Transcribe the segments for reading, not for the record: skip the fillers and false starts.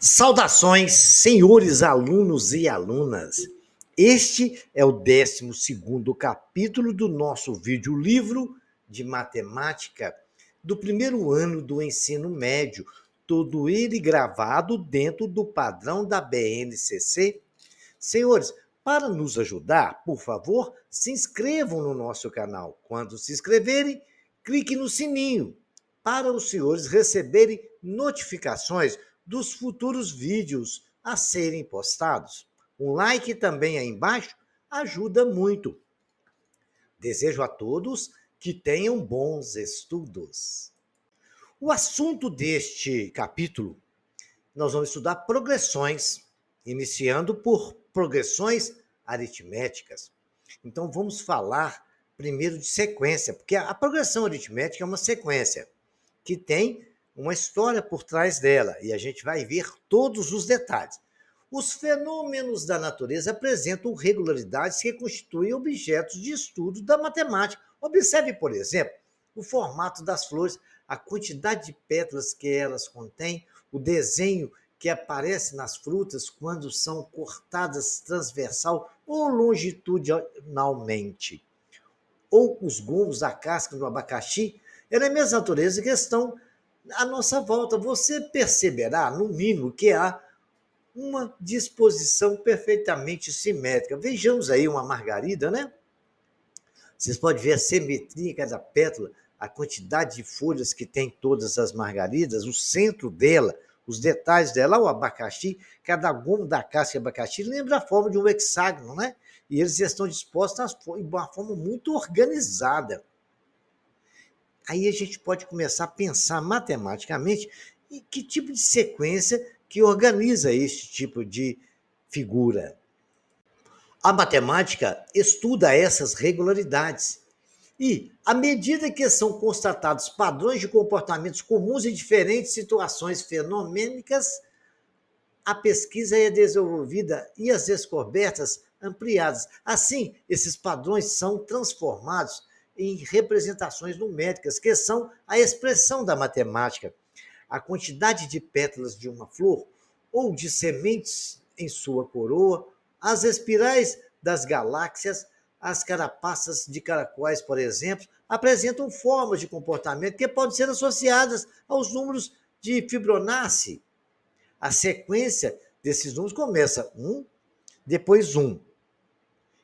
Saudações, senhores alunos e alunas. Este é o 12º capítulo do nosso vídeo-livro de matemática do primeiro ano do ensino médio, todo ele gravado dentro do padrão da BNCC. Senhores, para nos ajudar, por favor, se inscrevam no nosso canal. Quando se inscreverem, clique no sininho para os senhores receberem notificações dos futuros vídeos a serem postados. Um like também aí embaixo ajuda muito. Desejo a todos que tenham bons estudos. O assunto deste capítulo, nós vamos estudar progressões, iniciando por progressões aritméticas. Então vamos falar primeiro de sequência, porque a progressão aritmética é uma sequência que tem uma história por trás dela, e a gente vai ver todos os detalhes. Os fenômenos da natureza apresentam regularidades que constituem objetos de estudo da matemática. Observe, por exemplo, o formato das flores, a quantidade de pétalas que elas contêm, o desenho que aparece nas frutas quando são cortadas transversal ou longitudinalmente. Ou os gomos da casca do abacaxi, ela é a mesma natureza que estão à nossa volta. Você perceberá, no mínimo, que há uma disposição perfeitamente simétrica. Vejamos aí uma margarida, né? Vocês podem ver a simetria em cada pétala, a quantidade de folhas que tem todas as margaridas, o centro dela, os detalhes dela, o abacaxi, cada gomo da casca de abacaxi lembra a forma de um hexágono, né? E eles estão dispostos de uma forma muito organizada. Aí a gente pode começar a pensar matematicamente em que tipo de sequência que organiza este tipo de figura. A matemática estuda essas regularidades e, à medida que são constatados padrões de comportamentos comuns em diferentes situações fenomênicas, a pesquisa é desenvolvida e as descobertas ampliadas. Assim, esses padrões são transformados em representações numéricas, que são a expressão da matemática. A quantidade de pétalas de uma flor ou de sementes em sua coroa, as espirais das galáxias, as carapaças de caracóis, por exemplo, apresentam formas de comportamento que podem ser associadas aos números de Fibonacci. A sequência desses números começa 1, depois 1.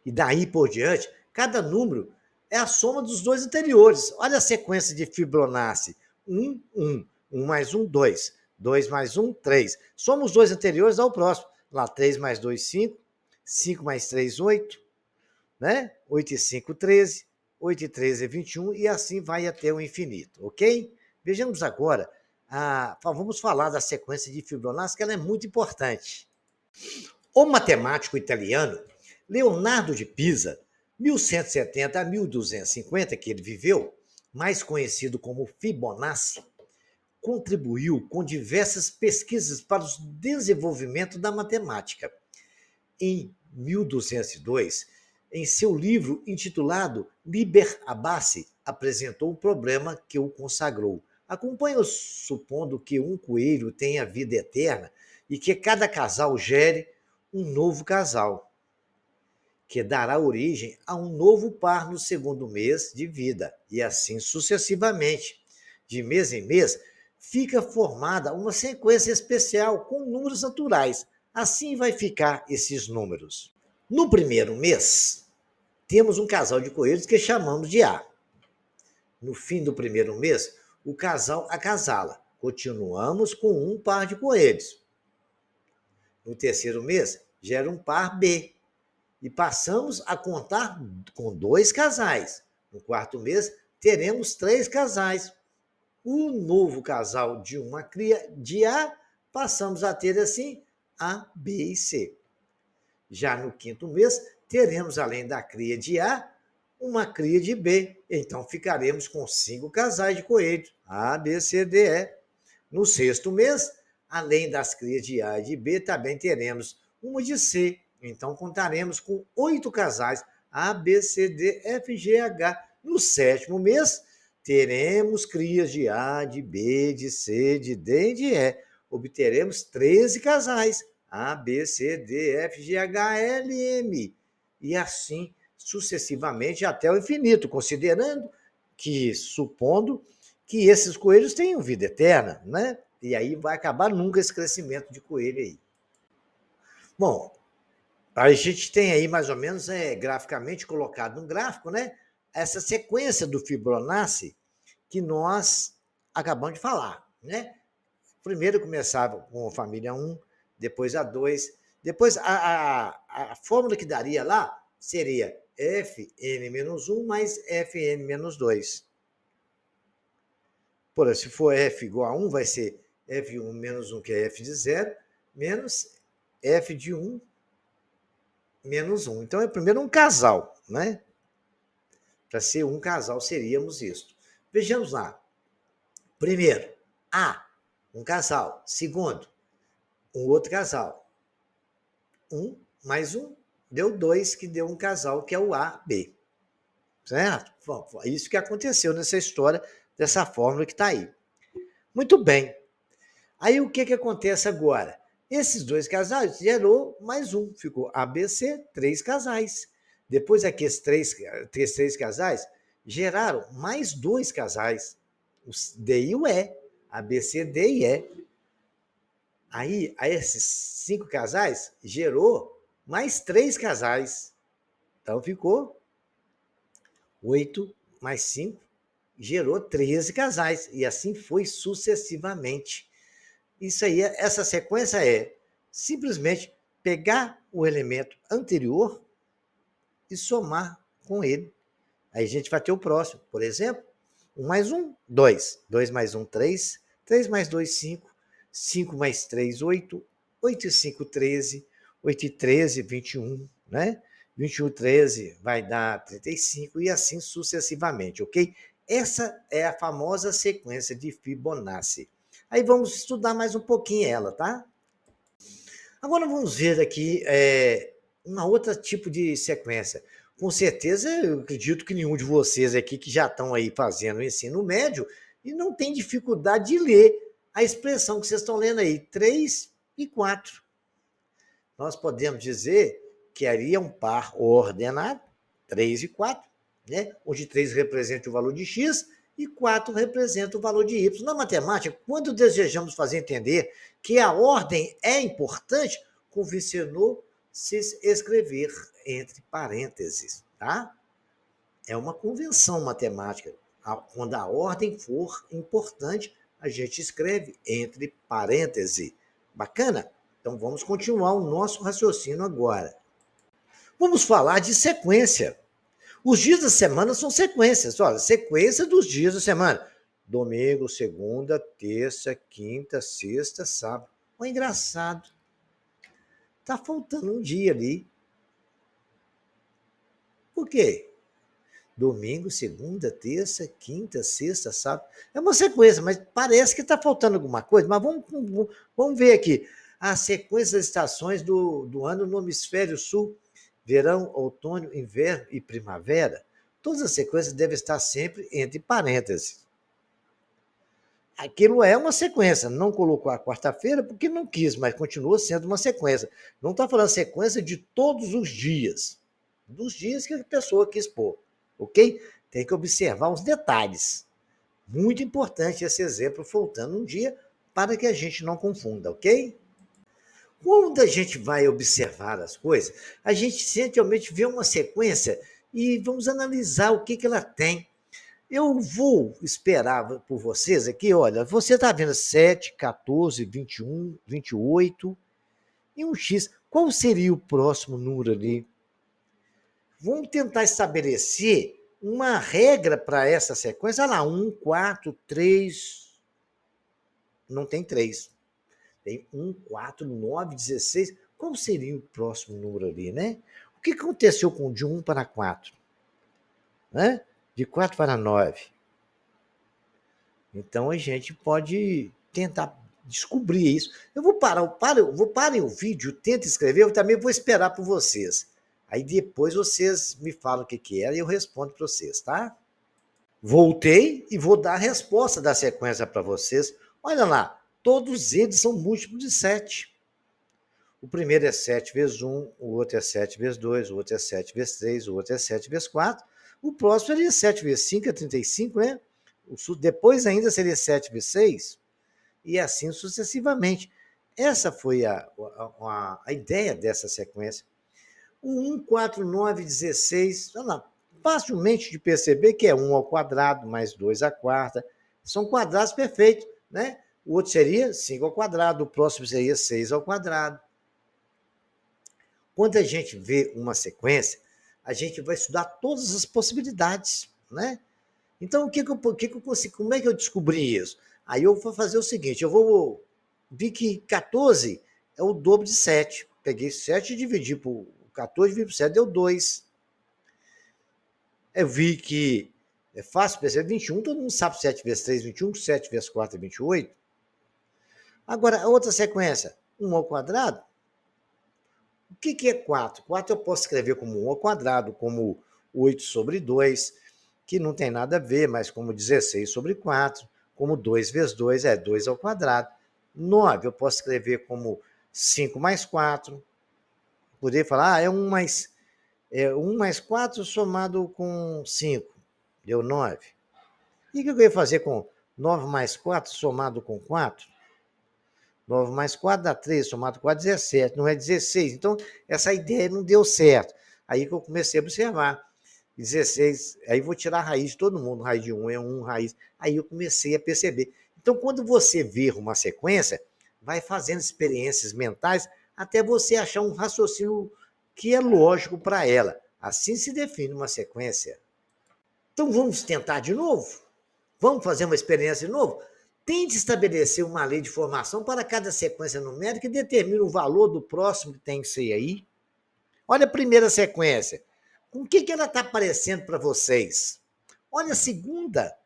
E daí por diante, cada número é a soma dos dois anteriores. Olha a sequência de Fibonacci. 1, 1. 1 mais 1, 2. 2 mais 1, 3. Soma os dois anteriores, dá o próximo. Lá, 3 mais 2, 5. 5 mais 3, 8. Né? 8 e 5, 13. 8 e 13 é 21. E assim vai até o infinito, ok? Vejamos agora. Vamos falar da sequência de Fibonacci, que ela é muito importante. O matemático italiano Leonardo de Pisa, 1170 a 1250, que ele viveu, mais conhecido como Fibonacci, contribuiu com diversas pesquisas para o desenvolvimento da matemática. Em 1202, em seu livro intitulado Liber Abaci, apresentou um problema que o consagrou. Acompanhe-o supondo que um coelho tenha vida eterna e que cada casal gere um novo casal, que dará origem a um novo par no segundo mês de vida, e assim sucessivamente. De mês em mês, fica formada uma sequência especial com números naturais. Assim vai ficar esses números. No primeiro mês, temos um casal de coelhos que chamamos de A. No fim do primeiro mês, o casal acasala. Continuamos com um par de coelhos. No terceiro mês, gera um par B. E passamos a contar com 2 casais. No quarto mês, teremos 3 casais. O novo casal de uma cria de A, passamos a ter assim A, B e C. Já no quinto mês, teremos, além da cria de A, uma cria de B. Então, ficaremos com 5 casais de coelhos, A, B, C, D, E. No sexto mês, além das crias de A e de B, também teremos uma de C. Então, contaremos com 8 casais, A, B, C, D, F, G, H. No sétimo mês, teremos crias de A, de B, de C, de D e de E. obteremos 13 casais. A, B, C, D, F, G, H, L, M. E assim sucessivamente até o infinito, considerando que, supondo que esses coelhos tenham vida eterna, né? E aí vai acabar nunca esse crescimento de coelho aí. Bom, a gente tem aí mais ou menos graficamente colocado no gráfico, né? Essa sequência do Fibonacci que nós acabamos de falar, né? Primeiro começava com a família 1, depois a 2, depois a fórmula que daria lá seria Fn-1 mais Fn-2. Por exemplo, se for F igual a 1, vai ser F1 menos 1, que é F de 0, menos F de 1 menos 1. Então, é primeiro um casal, né? Para ser um casal, seríamos isso. Vejamos lá. Primeiro, A, um casal. Segundo, um outro casal. 1 mais 1 deu 2, que deu um casal, que é o AB. Certo? Foi isso que aconteceu nessa história, dessa fórmula que está aí. Muito bem. Aí o que acontece agora? Esses dois casais gerou mais um, ficou ABC, 3 casais. Depois aqueles três casais geraram mais 2 casais, os D e o E, ABC, D e E. Aí, a esses 5 casais gerou mais 3 casais. Então ficou 8 mais 5, gerou 13 casais. E assim foi sucessivamente. Isso aí, essa sequência é simplesmente pegar o elemento anterior e somar com ele. Aí a gente vai ter o próximo. Por exemplo, 1 mais 1, 2. 2 mais 1, 3. 3 mais 2, 5. 5 mais 3, 8. 8 e 5, 13. 8 e 13, 21, né? 21 e 13 vai dar 35 e assim sucessivamente, ok? Essa é a famosa sequência de Fibonacci. Aí vamos estudar mais um pouquinho ela, tá? Agora vamos ver aqui uma outra tipo de sequência. Com certeza, eu acredito que nenhum de vocês aqui que já estão aí fazendo o ensino médio e não tem dificuldade de ler a expressão que vocês estão lendo aí, 3 e 4. Nós podemos dizer que aí é um par ordenado, 3 e 4, né? Onde 3 representa o valor de x e 4 representa o valor de y. Na matemática, quando desejamos fazer entender que a ordem é importante, convencionou se escrever entre parênteses, tá? É uma convenção matemática. Quando a ordem for importante, a gente escreve entre parênteses. Bacana? Então vamos continuar o nosso raciocínio agora. Vamos falar de sequência. Os dias da semana são sequências. Olha, sequência dos dias da semana. Domingo, segunda, terça, quinta, sexta, sábado. Olha, engraçado. Tá faltando um dia ali. Por quê? Domingo, segunda, terça, quinta, sexta, sábado. É uma sequência, mas parece que está faltando alguma coisa. Mas vamos ver aqui. A sequência das estações do ano no hemisfério sul: verão, outono, inverno e primavera. Todas as sequências devem estar sempre entre parênteses. Aquilo é uma sequência. Não colocou a quarta-feira porque não quis, mas continua sendo uma sequência. Não está falando sequência de todos os dias. Dos dias que a pessoa quis pôr. Ok? Tem que observar os detalhes. Muito importante esse exemplo, faltando um dia, para que a gente não confunda, ok? Quando a gente vai observar as coisas, a gente simplesmente vê uma sequência e vamos analisar o que ela tem. Eu vou esperar por vocês aqui, olha, você está vendo 7, 14, 21, 28 e um X. Qual seria o próximo número ali? Vamos tentar estabelecer uma regra para essa sequência. Olha lá, 1, 4, 3. Não tem 3. Tem 1, 4, 9, 16. Qual seria o próximo número ali, né? O que aconteceu com de 1 para 4? Né? De 4 para 9. Então a gente pode tentar descobrir isso. Eu vou parem o vídeo, tenta escrever, eu também vou esperar por vocês. Aí depois vocês me falam o que é e eu respondo para vocês, tá? Voltei e vou dar a resposta da sequência para vocês. Olha lá, todos eles são múltiplos de 7. O primeiro é 7 vezes 1, o outro é 7 vezes 2, o outro é 7 vezes 3, o outro é 7 vezes 4. O próximo seria 7 vezes 5, é 35, né? Depois ainda seria 7 vezes 6, e assim sucessivamente. Essa foi a ideia dessa sequência. O 1, 4, 9, 16, facilmente de perceber que é 1 ao quadrado mais 2 à quarta. São quadrados perfeitos, né? O outro seria 5 ao quadrado, o próximo seria 6 ao quadrado. Quando a gente vê uma sequência, a gente vai estudar todas as possibilidades, né? Então, o que eu consigo, como é que eu descobri isso? Aí eu vou fazer o seguinte, vi que 14 é o dobro de 7. Peguei 7 e dividi por 14, dividi por 7, deu 2. Eu vi que é fácil perceber, 21, todo mundo sabe 7 vezes 3, 21, 7 vezes 4 é 28. Agora, a outra sequência, 1 ao quadrado, o que é 4? 4 eu posso escrever como 1 ao quadrado, como 8 sobre 2, que não tem nada a ver, mas como 16 sobre 4, como 2 vezes 2 é 2 ao quadrado. 9 eu posso escrever como 5 mais 4. Poderia falar, é 1 mais 4 somado com 5, deu 9. E o que eu ia fazer com 9 mais 4 somado com 4? 9 mais 4 dá 3, somado com 4, 17, não é 16. Então, essa ideia não deu certo. Aí que eu comecei a observar. 16, aí vou tirar a raiz de todo mundo, raiz de 1 é 1, raiz. Aí eu comecei a perceber. Então, quando você vê uma sequência, vai fazendo experiências mentais até você achar um raciocínio que é lógico para ela. Assim se define uma sequência. Então, vamos tentar de novo? Vamos fazer uma experiência de novo? Tente estabelecer uma lei de formação para cada sequência numérica e determine o valor do próximo que tem que ser aí. Olha a primeira sequência. Com o que ela está aparecendo para vocês? Olha a segunda.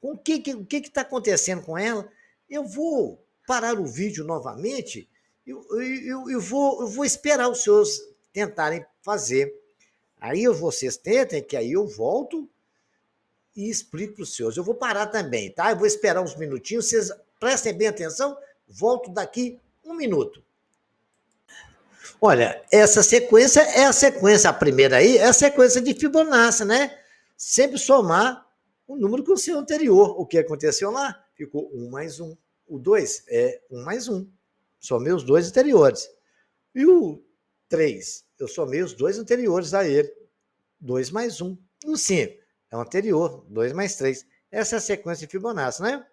Com o que está acontecendo com ela? Eu vou parar o vídeo novamente e eu vou esperar os senhores tentarem fazer. Aí vocês tentem, que aí eu volto e explico para os senhores. Eu vou parar também, tá? Eu vou esperar uns minutinhos, vocês prestem bem atenção, volto daqui 1 minuto. Olha, essa sequência é a sequência, a primeira aí, é a sequência de Fibonacci, né? Sempre somar o número com o seu anterior. O que aconteceu lá? Ficou 1 mais 1. O 2 é 1 mais 1. Somei os dois anteriores. E o 3, eu somei os dois anteriores a ele. 2 mais 1. O 5 é o anterior, 2 mais 3. Essa é a sequência de Fibonacci, né?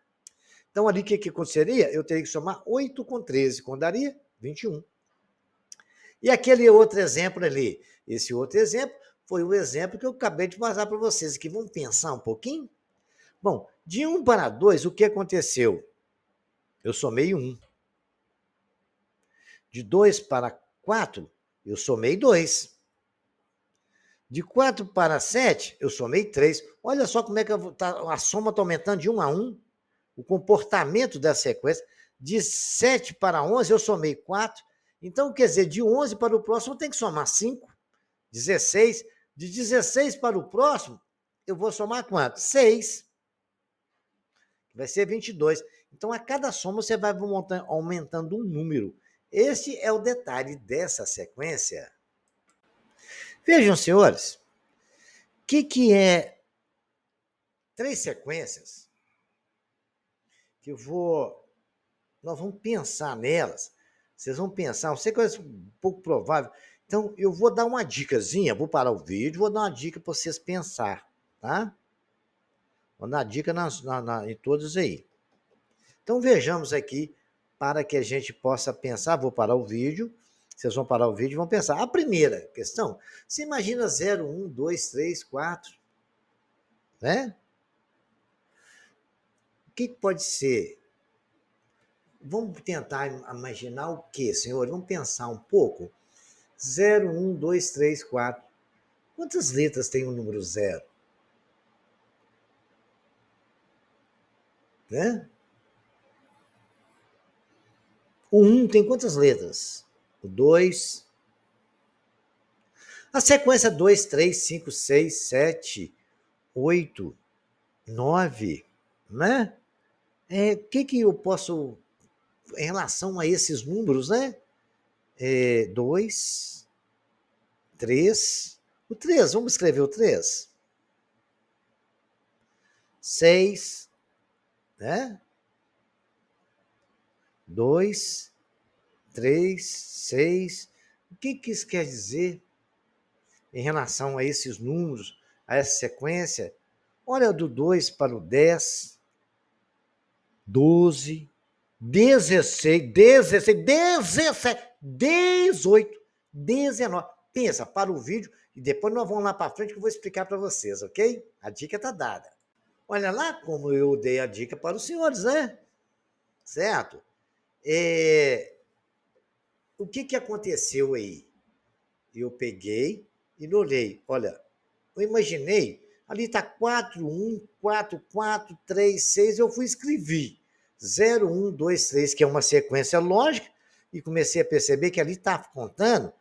Então, ali, o que aconteceria? Eu teria que somar 8 com 13, quando daria 21. E aquele outro exemplo ali, esse outro exemplo foi o exemplo que eu acabei de passar para vocês, que vamos pensar um pouquinho? Bom, de 1 para 2, o que aconteceu? Eu somei 1. De 2 para 4, eu somei 2. De 4 para 7, eu somei 3. Olha só como é que a soma está aumentando de 1 a 1. O comportamento da sequência. De 7 para 11, eu somei 4. Então, quer dizer, de 11 para o próximo, eu tenho que somar 5. 16. De 16 para o próximo, eu vou somar quanto? 6. Vai ser 22. Então, a cada soma, você vai aumentando um número. Este é o detalhe dessa sequência. Vejam, senhores, o que é 3 sequências que nós vamos pensar nelas. Vocês vão pensar, eu sei que é um pouco provável. Então, eu vou dar uma dicasinha, vou parar o vídeo, vou dar uma dica para vocês pensar, tá? Vou dar dica em todos aí. Então, vejamos aqui, para que a gente possa pensar, vou parar o vídeo, vocês vão parar o vídeo e vão pensar. A primeira questão, você imagina 0, 1, 2, 3, 4, né? O que pode ser? Vamos tentar imaginar o quê, senhor? Vamos pensar um pouco. 0, 1, 2, 3, 4. Quantas letras tem o número 0? Né? O 1 tem quantas letras? O 2. A sequência 2, 3, 5, 6, 7, 8, 9, né? O que eu posso em relação a esses números, né? 2, 3. O 3, vamos escrever o 3. 6, né? 2, 3, 6. O que isso quer dizer em relação a esses números, a essa sequência? Olha, do 2 para o 10, 12, 16, 17, 18, 19. Pensa, para o vídeo e depois nós vamos lá para frente que eu vou explicar para vocês, ok? A dica está dada. Olha lá como eu dei a dica para os senhores, né? Certo? O que aconteceu aí? Eu peguei e olhei. Olha, eu imaginei, ali está 4, 1, 4, 4, 3, 6, eu fui escrevi 0, 1, 2, 3, que é uma sequência lógica, e comecei a perceber que ali está contando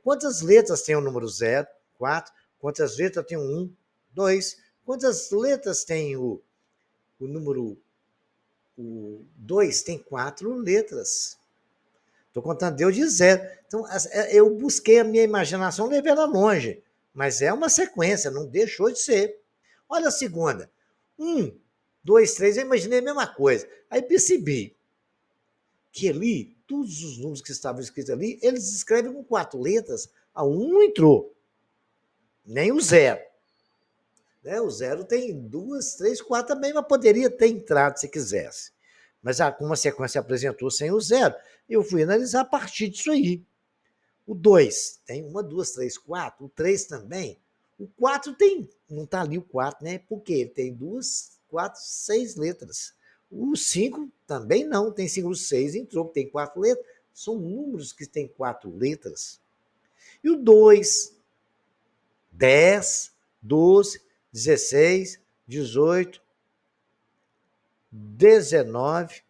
quantas letras tem o número 0, 4, quantas letras tem o 1, 2, quantas letras tem o número 2, tem 4 letras. Estou contando Deus de 0. Então, eu busquei a minha imaginação, levei ela longe. Mas é uma sequência, não deixou de ser. Olha a segunda. 1, 2, 3, eu imaginei a mesma coisa. Aí percebi que ali, todos os números que estavam escritos ali, eles escrevem com 4 letras. A 1 não entrou, nem o 0. Né? O 0 tem 2, 3, 4 também, mas poderia ter entrado se quisesse. Mas como a sequência apresentou sem o 0, eu fui analisar a partir disso aí. O 2 tem 1, 2, 3, 4. O 3 também. O 4 tem. Não está ali o 4, né? Porque ele tem 2, 4, 6 letras. O 5 também não. Tem 5, 6 entrou, tem 4 letras. São números que têm 4 letras. E o 2, 10, 12, 16, 18, 19.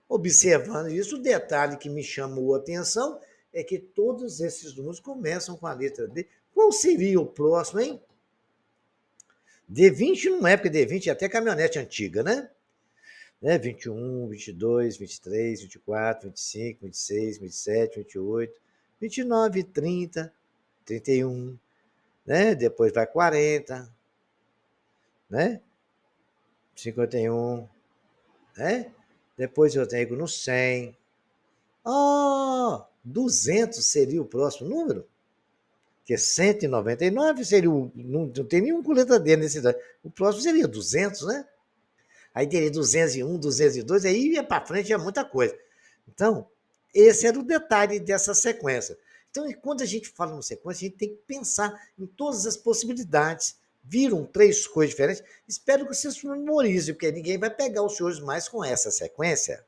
Observando isso, o detalhe que me chamou a atenção é que todos esses números começam com a letra D. Qual seria o próximo, hein? D20 não é, porque D20 é até caminhonete antiga, né? 21, 22, 23, 24, 25, 26, 27, 28, 29, 30, 31, né? Depois vai 40, né? 51, né? Depois eu tenho no 100. 200 seria o próximo número? Que 199 seria o. Não tem nenhum com letra D nesse. O próximo seria 200, né? Aí teria 201, 202, aí ia para frente, é muita coisa. Então, esse era o detalhe dessa sequência. Então, quando a gente fala uma sequência, a gente tem que pensar em todas as possibilidades. Viram 3 coisas diferentes? Espero que vocês memorizem, porque ninguém vai pegar os senhores mais com essa sequência.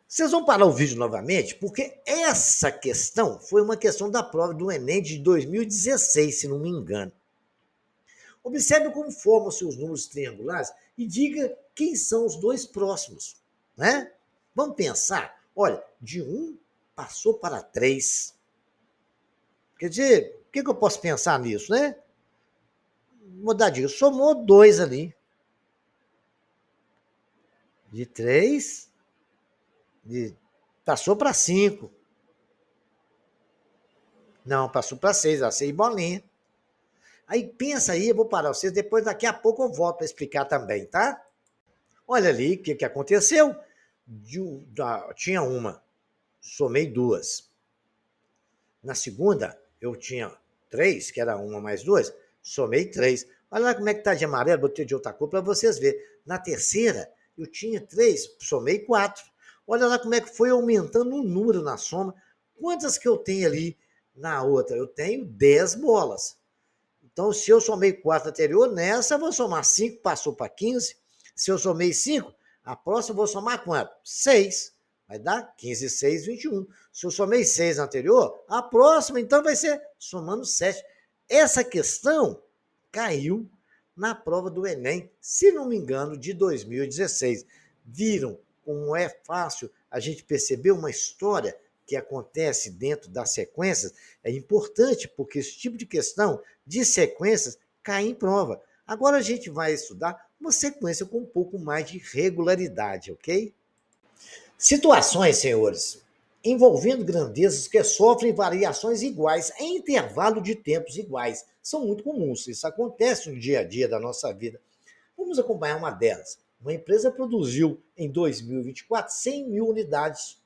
Vocês vão parar o vídeo novamente, porque essa questão foi uma questão da prova do Enem de 2016, se não me engano. Observe como formam-se os números triangulares e diga quem são os dois próximos, né? Vamos pensar. Olha, de 1 passou para 3. Quer dizer, o que eu posso pensar nisso, né? Vou dar dica. Somou 2 ali. De 3, passou para 5. Não, passou para 6, a 6 bolinha. Aí pensa aí, eu vou parar vocês, depois daqui a pouco eu volto para explicar também, tá? Olha ali o que aconteceu. Tinha uma, somei 2. Na segunda, eu tinha 3, que era uma mais 2, somei 3. Olha lá como é que tá de amarelo, botei de outra cor para vocês verem. Na terceira, eu tinha 3, somei 4. Olha lá como é que foi aumentando o número na soma. Quantas que eu tenho ali na outra? Eu tenho 10 bolas. Então, se eu somei 4 anterior, nessa eu vou somar 5, passou para 15. Se eu somei 5, a próxima eu vou somar quanto? 6. Vai dar 15, 6, 21. Se eu somei 6 anterior, a próxima então vai ser somando 7. Essa questão caiu na prova do Enem, se não me engano, de 2016. Viram como é fácil a gente perceber uma história que acontece dentro das sequências? É importante porque esse tipo de questão de sequências cai em prova. Agora a gente vai estudar uma sequência com um pouco mais de regularidade, ok? Situações, senhores, envolvendo grandezas que sofrem variações iguais em intervalo de tempos iguais. São muito comuns, isso acontece no dia a dia da nossa vida. Vamos acompanhar uma delas. Uma empresa produziu em 2024 100 mil unidades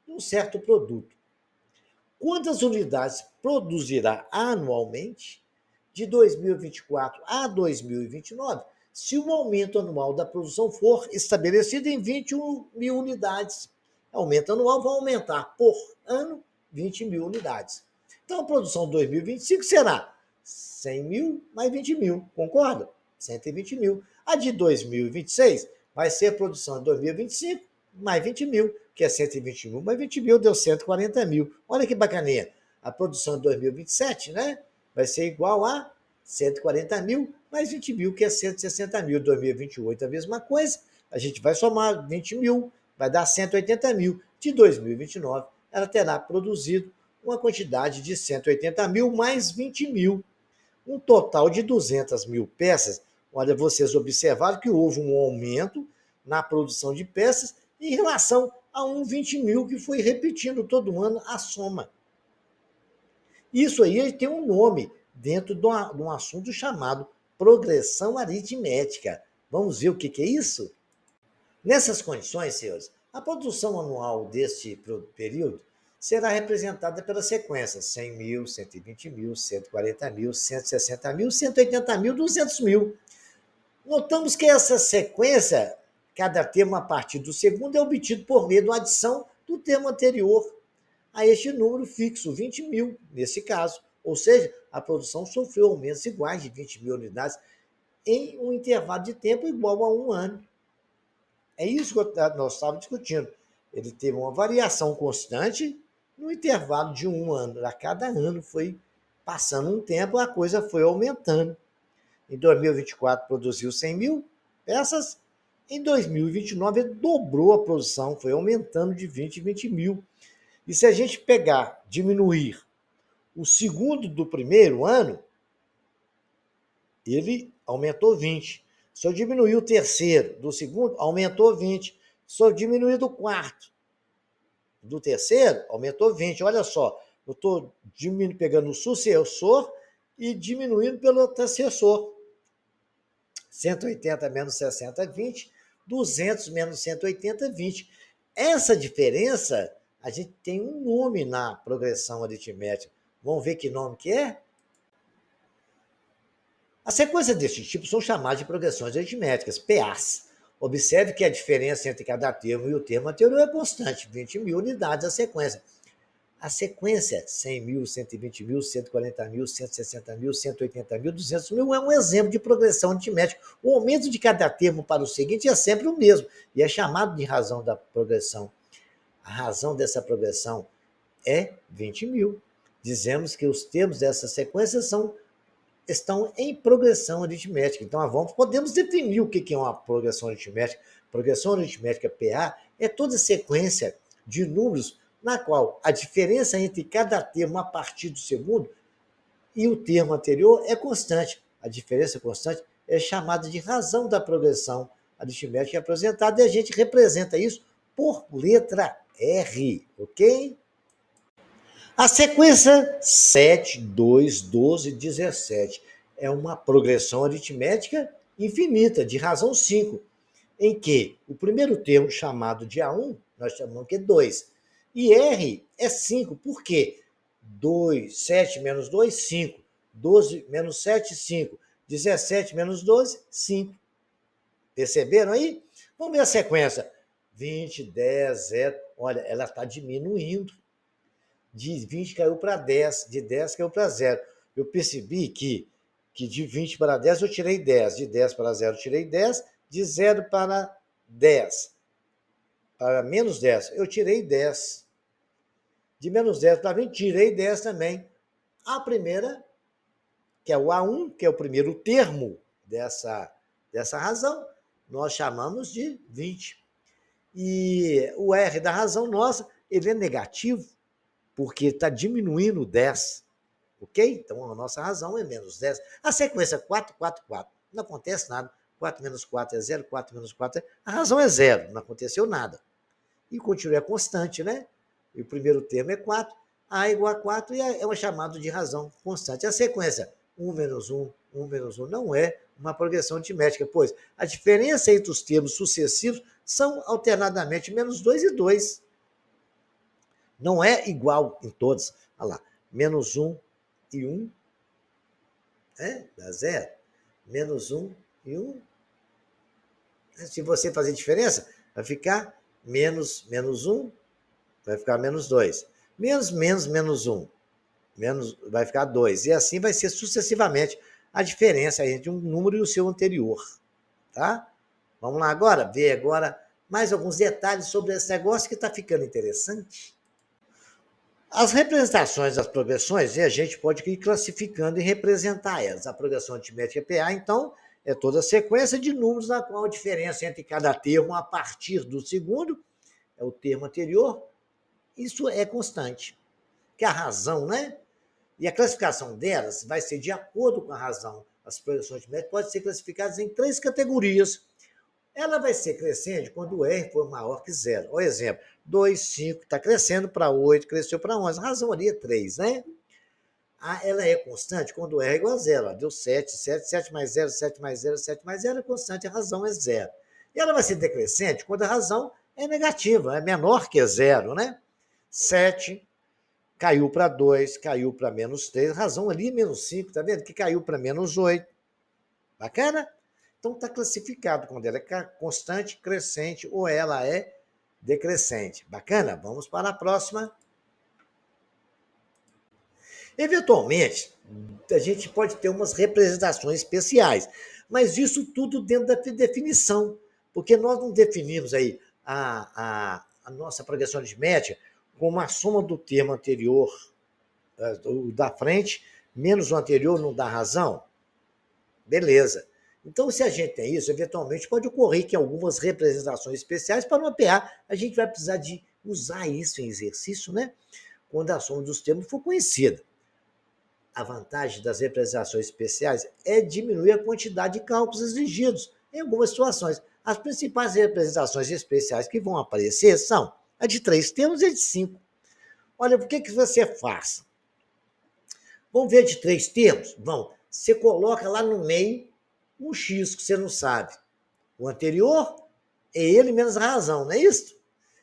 de um certo produto. Quantas unidades produzirá anualmente de 2024 a 2029 se o aumento anual da produção for estabelecido em 21 mil unidades? O aumento anual vai aumentar por ano 20 mil unidades. Então, a produção de 2025 será 100 mil mais 20 mil, concorda? 120 mil. A de 2026 vai ser a produção de 2025 mais 20 mil, que é 120 mil, mais 20 mil deu 140 mil. Olha que bacaninha. A produção de 2027, né? Vai ser igual a 140 mil, mais 20 mil, que é 160 mil. 2028 a mesma coisa. A gente vai somar 20 mil, vai dar 180 mil. De 2029, ela terá produzido uma quantidade de 180 mil mais 20 mil. Um total de 200 mil peças. Olha, vocês observaram que houve um aumento na produção de peças em relação a um 20 mil que foi repetindo todo ano a soma. Isso aí tem um nome dentro de um assunto chamado progressão aritmética. Vamos ver o que é isso? Nessas condições, senhores, a produção anual deste período será representada pela sequência 100 mil, 120 mil, 140 mil, 160 mil, 180 mil, 200 mil. Notamos que essa sequência, cada termo a partir do segundo, é obtido por meio da adição do termo anterior a este número fixo, 20 mil, nesse caso. Ou seja, a produção sofreu aumentos iguais de 20 mil unidades em um intervalo de tempo igual a um ano. É isso que nós estávamos discutindo. Ele teve uma variação constante no intervalo de um ano. A cada ano foi passando um tempo, a coisa foi aumentando. Em 2024 produziu 100 mil peças. Em 2029 ele dobrou a produção, foi aumentando de 20 em 20 mil. E se a gente pegar, diminuir o segundo do primeiro ano, ele aumentou 20. Se eu diminuir o terceiro do segundo, aumentou 20. Se eu diminuir do quarto do terceiro, aumentou 20. Olha só, eu estou pegando o sucessor e diminuindo pelo antecessor. 180 menos 60, 20. 200 menos 180, 20. Essa diferença, a gente tem um nome na progressão aritmética. Vamos ver que nome que é? As sequências deste tipo são chamadas de progressões aritméticas, PAs. Observe que a diferença entre cada termo e o termo anterior é constante, 20 mil unidades a sequência. A sequência 100 mil, 120 mil, 140 mil, 160 mil, 180 mil, 200 mil é um exemplo de progressão aritmética. O aumento de cada termo para o seguinte é sempre o mesmo e é chamado de razão da progressão. A razão dessa progressão é 20 mil. Dizemos que os termos dessa sequência estão em progressão aritmética. Então, podemos definir o que é uma progressão aritmética. Progressão aritmética PA é toda sequência de números na qual a diferença entre cada termo a partir do segundo e o termo anterior é constante. A diferença constante é chamada de razão da progressão aritmética apresentada e a gente representa isso por letra R, ok? A sequência 7, 2, 12, 17 é uma progressão aritmética infinita, de razão 5, em que o primeiro termo, chamado de A1, nós chamamos que é 2, e R é 5. Por quê? 2, 7 menos 2, 5. 12 menos 7, 5. 17 menos 12, 5. Perceberam aí? Vamos ver a sequência. 20, 10, 0. Olha, ela está diminuindo. De 20 caiu para 10, de 10 caiu para 0. Eu percebi que de 20 para 10 eu tirei 10, de 10 para 0 eu tirei 10, de 0 para 10, para menos 10, eu tirei 10. De menos 10 para 20, tirei 10 também. A primeira, que é o A1, que é o primeiro termo dessa razão, nós chamamos de 20. E o R da razão nossa, ele é negativo, porque está diminuindo 10, ok? Então, a nossa razão é menos 10. A sequência 4, 4, 4, não acontece nada. 4 menos 4 é 0, 4 menos 4 é... A razão é 0, não aconteceu nada. E continua constante, né? E o primeiro termo é 4, A igual a 4 e é uma chamada de razão constante. A sequência 1 menos 1, 1 menos 1 não é uma progressão aritmética, pois a diferença entre os termos sucessivos são alternadamente menos 2 e 2. Não é igual em todos. Olha lá, menos 1 e 1, dá 0. Menos 1 e 1. Se você fazer diferença, vai ficar menos 1, vai ficar menos 2. Menos 1, vai ficar 2. E assim vai ser sucessivamente a diferença entre um número e o seu anterior. Tá? Vamos lá agora, ver agora mais alguns detalhes sobre esse negócio que está ficando interessante. As representações das progressões, a gente pode ir classificando e representar elas. A progressão aritmética PA, então, é toda a sequência de números na qual a diferença entre cada termo a partir do segundo é o termo anterior. Isso é constante. Que a razão, né? E a classificação delas vai ser de acordo com a razão. As progressões aritméticas podem ser classificadas em 3 categorias. Ela vai ser crescente quando o R for maior que 0. Por exemplo, 2, 5, está crescendo para 8, cresceu para 11. A razão ali é 3, né? Ela é constante quando o R é igual a 0. Deu 7, 7, 7 mais 0, 7 mais 0, 7 mais 0 é constante, a razão é 0. E ela vai ser decrescente quando a razão é negativa, é menor que 0, né? 7 caiu para 2, caiu para menos 3, a razão ali é menos 5, tá vendo? Que caiu para menos 8. Bacana? Então está classificado quando ela é constante, crescente ou ela é decrescente. Bacana? Vamos para a próxima. Eventualmente, a gente pode ter umas representações especiais, mas isso tudo dentro da definição, porque nós não definimos aí a nossa progressão aritmética como a soma do termo anterior, da frente, menos o anterior não dá razão. Beleza. Então, se a gente tem isso, eventualmente pode ocorrer que algumas representações especiais, para mapear, a gente vai precisar de usar isso em exercício, né? Quando a soma dos termos for conhecida. A vantagem das representações especiais é diminuir a quantidade de cálculos exigidos em algumas situações. As principais representações especiais que vão aparecer são a de 3 termos e a de 5. Olha, o que você faz? Vamos ver a de 3 termos? Vamos. Você coloca lá no meio um X que você não sabe. O anterior é ele menos a razão, não é isso?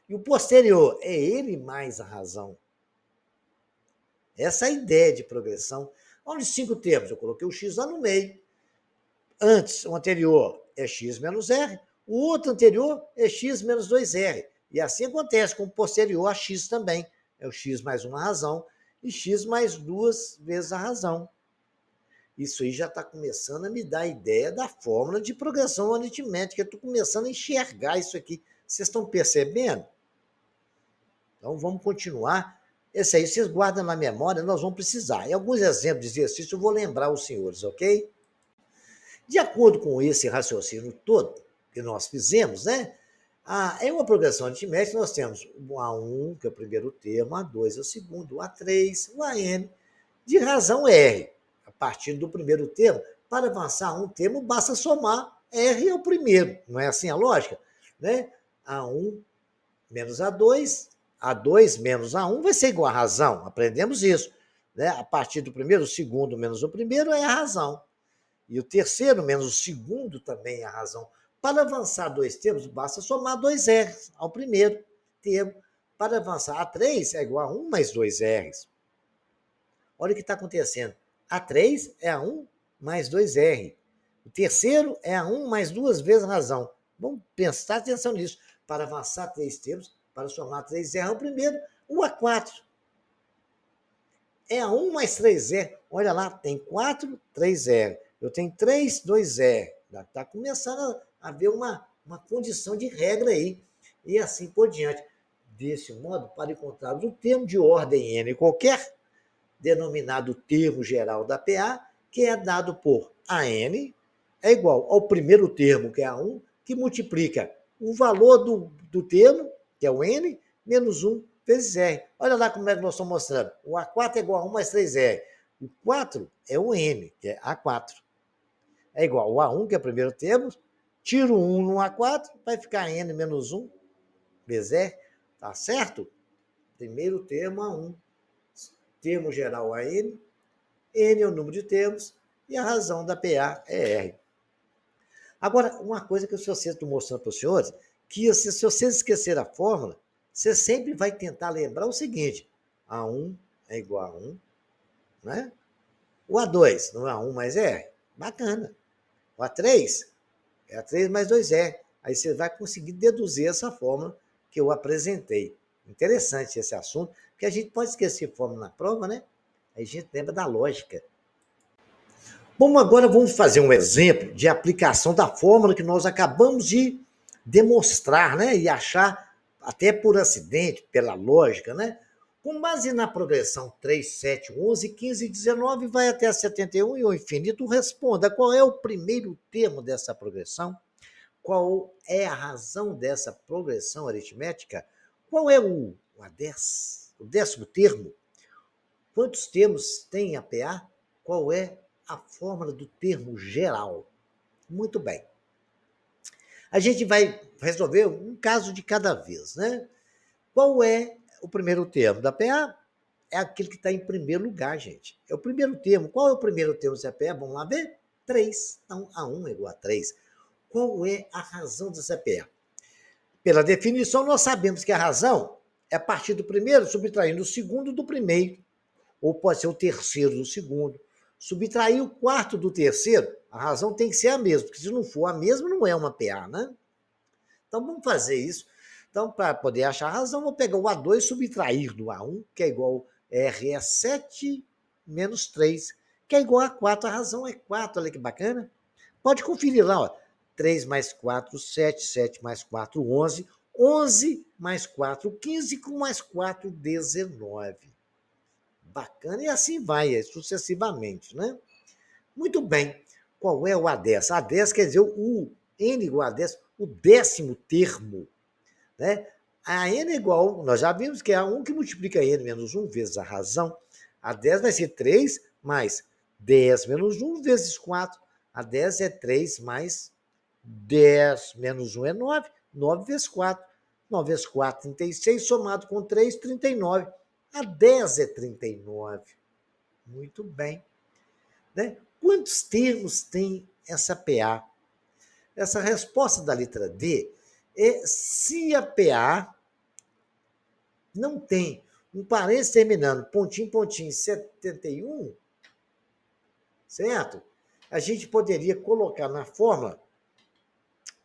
E o posterior é ele mais a razão. Essa é a ideia de progressão. Olha os 5 termos, eu coloquei o X lá no meio. Antes, o anterior é X menos R, o outro anterior é X menos 2R. E assim acontece com o posterior a X também. É o X mais uma razão e X mais 2 vezes a razão. Isso aí já está começando a me dar a ideia da fórmula de progressão aritmética. Eu estou começando a enxergar isso aqui. Vocês estão percebendo? Então, vamos continuar. Esse aí vocês guardam na memória, nós vamos precisar. E alguns exemplos de exercício eu vou lembrar os senhores, ok? De acordo com esse raciocínio todo que nós fizemos, né? Em uma progressão aritmética, nós temos o A1, que é o primeiro termo, o A2 é o segundo, o A3, o AN, de razão R. A partir do primeiro termo, para avançar um termo, basta somar R ao primeiro. Não é assim a lógica? Né? A1 menos A2 menos A1 vai ser igual a razão. Aprendemos isso. Né? A partir do primeiro, o segundo menos o primeiro é a razão. E o terceiro menos o segundo também é a razão. Para avançar 2 termos, basta somar 2 R's ao primeiro termo. Para avançar A3 é igual a 1 mais 2 R's. Olha o que está acontecendo. A3 é a 1 mais 2R. O terceiro é a 1 mais 2 vezes a razão. Vamos prestar atenção nisso. Para avançar 3 termos, para somar 3R ao primeiro, o A4 é a 1 mais 3R. Olha lá, tem 4, 3R. Eu tenho 3, 2R. Está começando a haver uma condição de regra aí. E assim por diante. Desse modo, para encontrar o termo de ordem N qualquer, denominado termo geral da PA, que é dado por AN, é igual ao primeiro termo, que é A1, que multiplica o valor do termo, que é o N, menos 1 vezes R. Olha lá como é que nós estamos mostrando. O A4 é igual a 1 mais 3R. O 4 é o N, que é A4. É igual ao A1, que é o primeiro termo, Tiro 1 no A4, vai ficar N menos 1 vezes R, tá certo? Primeiro termo A1, termo geral AN, N é o número de termos e a razão da PA é R. Agora, uma coisa que eu estou mostrando para os senhores, que se vocês esquecerem a fórmula, você sempre vai tentar lembrar o seguinte, A1 é igual a 1, né? O A2 não é A1 mais R? Bacana. O A3 é A3 mais 2R. Aí você vai conseguir deduzir essa fórmula que eu apresentei. Interessante esse assunto, porque a gente pode esquecer fórmula na prova, né? Aí a gente lembra da lógica. Bom, agora vamos fazer um exemplo de aplicação da fórmula que nós acabamos de demonstrar, né? E achar, até por acidente, pela lógica, né? Com base na progressão 3, 7, 11, 15 e 19, vai até 71 e o infinito, responda qual é o primeiro termo dessa progressão, qual é a razão dessa progressão aritmética, qual é o A10, o décimo termo, quantos termos tem a PA, qual é a fórmula do termo geral. Muito bem. A gente vai resolver um caso de cada vez, né? Qual é o primeiro termo da PA? É aquele que está em primeiro lugar, gente. É o primeiro termo. Qual é o primeiro termo da PA? Vamos lá ver? 3. Então, A1 é igual a 3. Qual é a razão dessa PA? Pela definição, nós sabemos que a razão é a partir do primeiro, subtraindo o segundo do primeiro. Ou pode ser o terceiro do segundo. Subtrair o quarto do terceiro, a razão tem que ser a mesma, porque se não for a mesma, não é uma PA, né? Então, vamos fazer isso. Então, para poder achar a razão, vou pegar o A2 e subtrair do A1, que é igual a R é 7 menos 3, que é igual a 4. A razão é 4, olha que bacana. Pode conferir lá, ó. 3 mais 4, 7, 7 mais 4, 11, 11 mais 4, 15, com mais 4, 19. Bacana, e assim vai, sucessivamente, né? Muito bem. Qual é o A10? A10 quer dizer o N igual a 10, o décimo termo, né? A N é igual, nós já vimos que é A1 que multiplica N menos 1 vezes a razão. A 10 vai ser 3 mais 10 menos 1 vezes 4. A 10 é 3 mais 10 menos 1 é 9. 9 vezes 4. 9 vezes 4, 36, somado com 3, 39. A 10 é 39. Muito bem. Né? Quantos termos tem essa PA? Essa resposta da letra D é se a PA não tem um parênteses terminando pontinho, pontinho, 71, certo? A gente poderia colocar na fórmula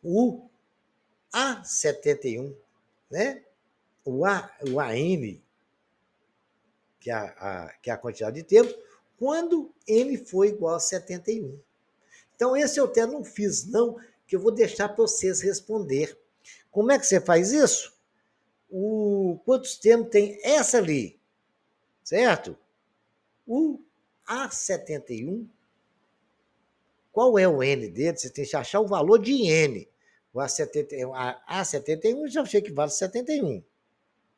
o A71, né? O AN, que é a quantidade de termos, quando N for igual a 71. Então, esse eu até não fiz, não, que eu vou deixar para vocês responder. Como é que você faz isso? Quantos termos tem essa ali? Certo? O A71, qual é o N dele? Você tem que achar o valor de N. O A71 já sei que vale 71,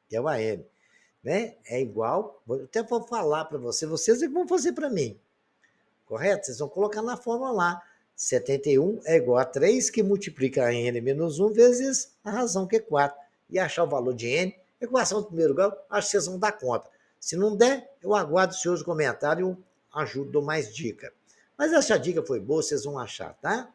que é o AN. Né? É igual, vou até vou falar para vocês é que vão fazer para mim. Correto? Vocês vão colocar na fórmula lá. 71 é igual a 3, que multiplica N menos 1 vezes a razão, que é 4. E achar o valor de N, equação do primeiro grau, acho que vocês vão dar conta. Se não der, eu aguardo os seus comentários e ajudo, dou mais dica. Mas essa dica foi boa, vocês vão achar, tá?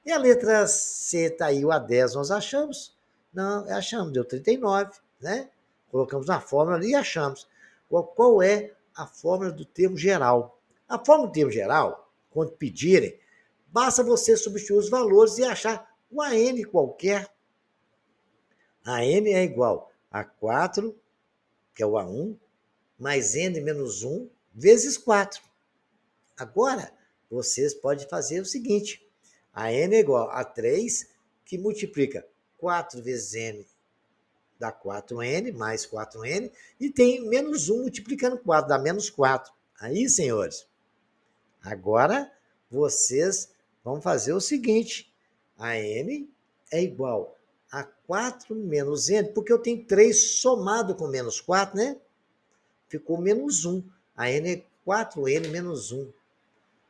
E a letra C tá aí, o A10 nós achamos? Não, achamos, deu 39, né? Colocamos na fórmula ali e achamos. Qual é a fórmula do termo geral? A fórmula do termo geral, quando pedirem, basta você substituir os valores e achar um AN qualquer. AN é igual a 4, que é o A1, mais N menos 1, vezes 4. Agora, vocês podem fazer o seguinte. A N é igual a 3, que multiplica 4 vezes N, dá 4N, mais 4N, e tem menos 1 multiplicando 4, dá menos 4. Aí, senhores, agora vocês vão fazer o seguinte. A N é igual a 4 menos N, porque eu tenho 3 somado com menos 4, né? Ficou menos 1. A N é 4N menos 1.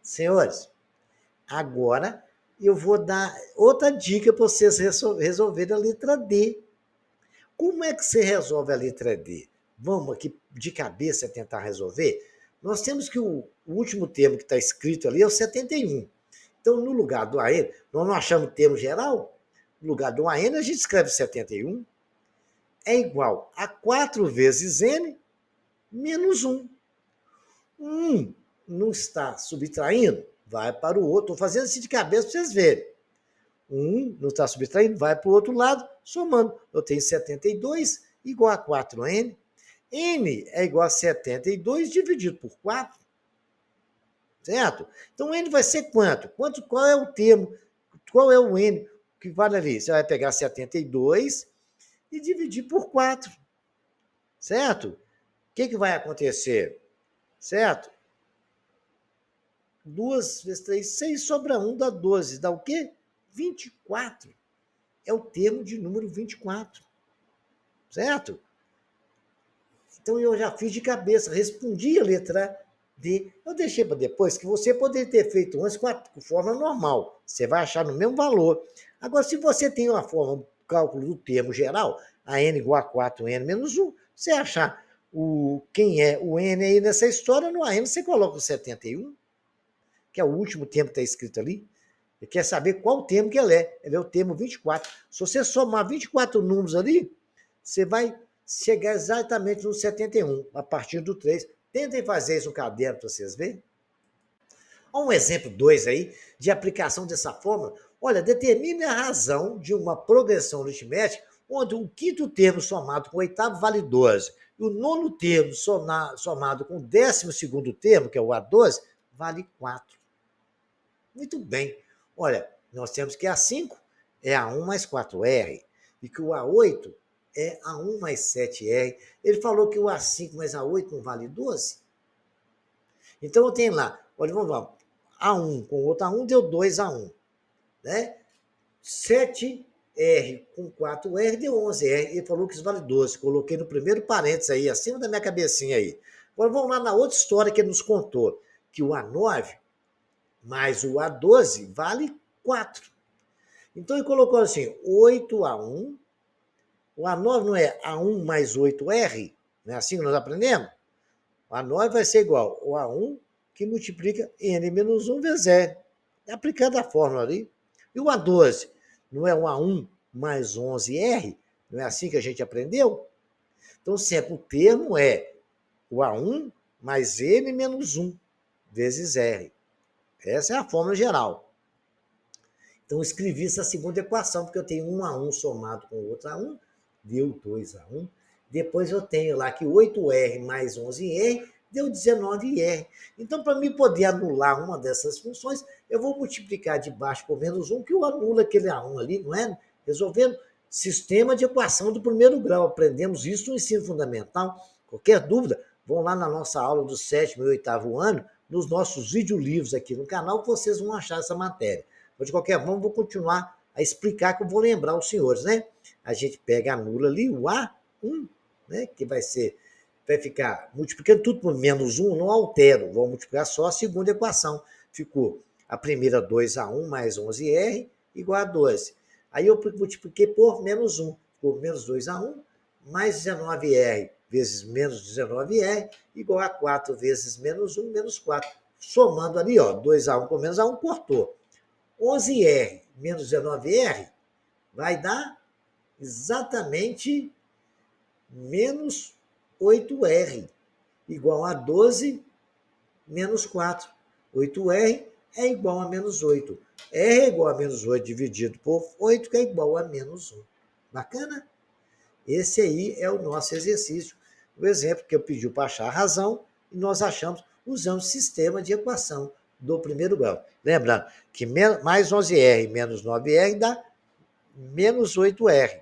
Senhores, agora eu vou dar outra dica para vocês resolverem a letra D. Como é que você resolve a letra D? Vamos aqui de cabeça tentar resolver? Nós temos que o último termo que está escrito ali é o 71. Então, no lugar do AN, nós não achamos o termo geral? No lugar do AN, a gente escreve 71. É igual a 4 vezes N menos 1. 1 não está subtraindo? Vai para o outro. Estou fazendo assim de cabeça para vocês verem. 1 não está subtraindo, vai para o outro lado, somando. Eu tenho 72 igual a 4N. N é igual a 72 dividido por 4. Certo? Então, N vai ser quanto? Qual é o termo? Qual é o N que vale ali? Você vai pegar 72 e dividir por 4. Certo? O que vai acontecer? Certo? 2 vezes 3, 6 sobra 1, dá 12. Dá o quê? 24. É o termo de número 24. Certo? Então eu já fiz de cabeça, respondi a letra D. Eu deixei para depois, que você poderia ter feito antes com a forma normal. Você vai achar no mesmo valor. Agora, se você tem uma forma, cálculo do termo geral, a n igual a 4n menos 1, você achar quem é o n aí nessa história, no AN você coloca o 71, que é o último termo que está escrito ali. Ele quer saber qual termo que ele é. Ele é o termo 24. Se você somar 24 números ali, você vai chegar exatamente no 71, a partir do 3. Tentem fazer isso no caderno para vocês verem. Um exemplo 2 aí, de aplicação dessa fórmula. Olha, determine a razão de uma progressão aritmética onde o quinto termo somado com o oitavo vale 12 e o nono termo somado com o 12º termo, que é o A12, vale 4. Muito bem. Olha, nós temos que A5 é A1 mais 4R e que o A8 é A1 mais 7R. Ele falou que o A5 mais A8 não vale 12? Então eu tenho lá, olha, vamos lá, A1 com outro A1 deu 2A1, né? 7R com 4R deu 11R. Ele falou que isso vale 12. Coloquei no primeiro parênteses aí, acima da minha cabecinha aí. Agora vamos lá na outra história que ele nos contou, que o A9 mais o A12 vale 4. Então ele colocou assim, 8A1, o A9 não é A1 mais 8R? Não é assim que nós aprendemos? O A9 vai ser igual ao A1 que multiplica N menos 1 vezes R. Aplicando a fórmula ali. E o A12 não é um A1 mais 11R? Não é assim que a gente aprendeu? Então sempre o termo é o A1 mais N menos 1 vezes R. Essa é a fórmula geral. Então, escrevi essa segunda equação, porque eu tenho 1A1 somado com o outro A1, deu 2A1. Depois eu tenho lá que 8R mais 11R deu 19R. Então, para mim poder anular uma dessas funções, eu vou multiplicar de baixo por menos 1, que eu anulo aquele A1 ali, não é? Resolvendo sistema de equação do primeiro grau. Aprendemos isso no ensino fundamental. Qualquer dúvida, vão lá na nossa aula do 7º e 8º ano, nos nossos videolivros aqui no canal, que vocês vão achar essa matéria. Mas, de qualquer forma, vou continuar a explicar, que eu vou lembrar os senhores, né? A gente pega, anula ali o A1, né? Que vai ficar multiplicando tudo por menos 1, não altero, vou multiplicar só a segunda equação. Ficou a primeira 2A1 mais 11R igual a 12. Aí eu multipliquei por menos 1, ficou menos 2A1 mais 19R vezes menos 19R igual a 4 vezes menos 1 menos 4. Somando ali, ó, 2A1 com menos A1, cortou. 11R menos 19R vai dar exatamente menos 8R, igual a 12 menos 4. 8R é igual a menos 8. R é igual a menos 8 dividido por 8, que é igual a menos 1. Bacana? Esse aí é o nosso exercício. O exemplo que eu pedi para achar a razão, e nós achamos usando o sistema de equação do primeiro grau. Lembrando que mais 11R menos 9R dá menos 8R.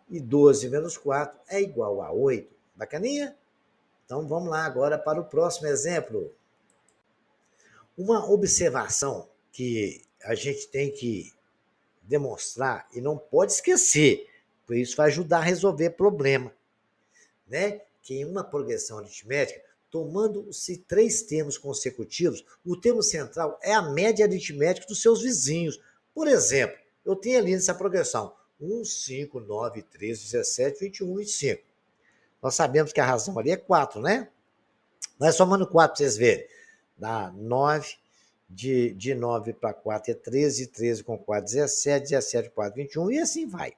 E 12 menos 4 é igual a 8. Bacaninha? Então vamos lá agora para o próximo exemplo. Uma observação que a gente tem que demonstrar e não pode esquecer, por isso vai ajudar a resolver problema, né? Que em uma progressão aritmética, tomando-se 3 termos consecutivos, o termo central é a média aritmética dos seus vizinhos. Por exemplo, eu tenho ali nessa progressão 1, 5, 9, 13, 17, 21, 25. Nós sabemos que a razão ali é 4, né? Nós somando 4 para vocês verem. Dá 9, de 9 para 4 é 13, 13 com 4, 17, 17 com 4, 21, e assim vai.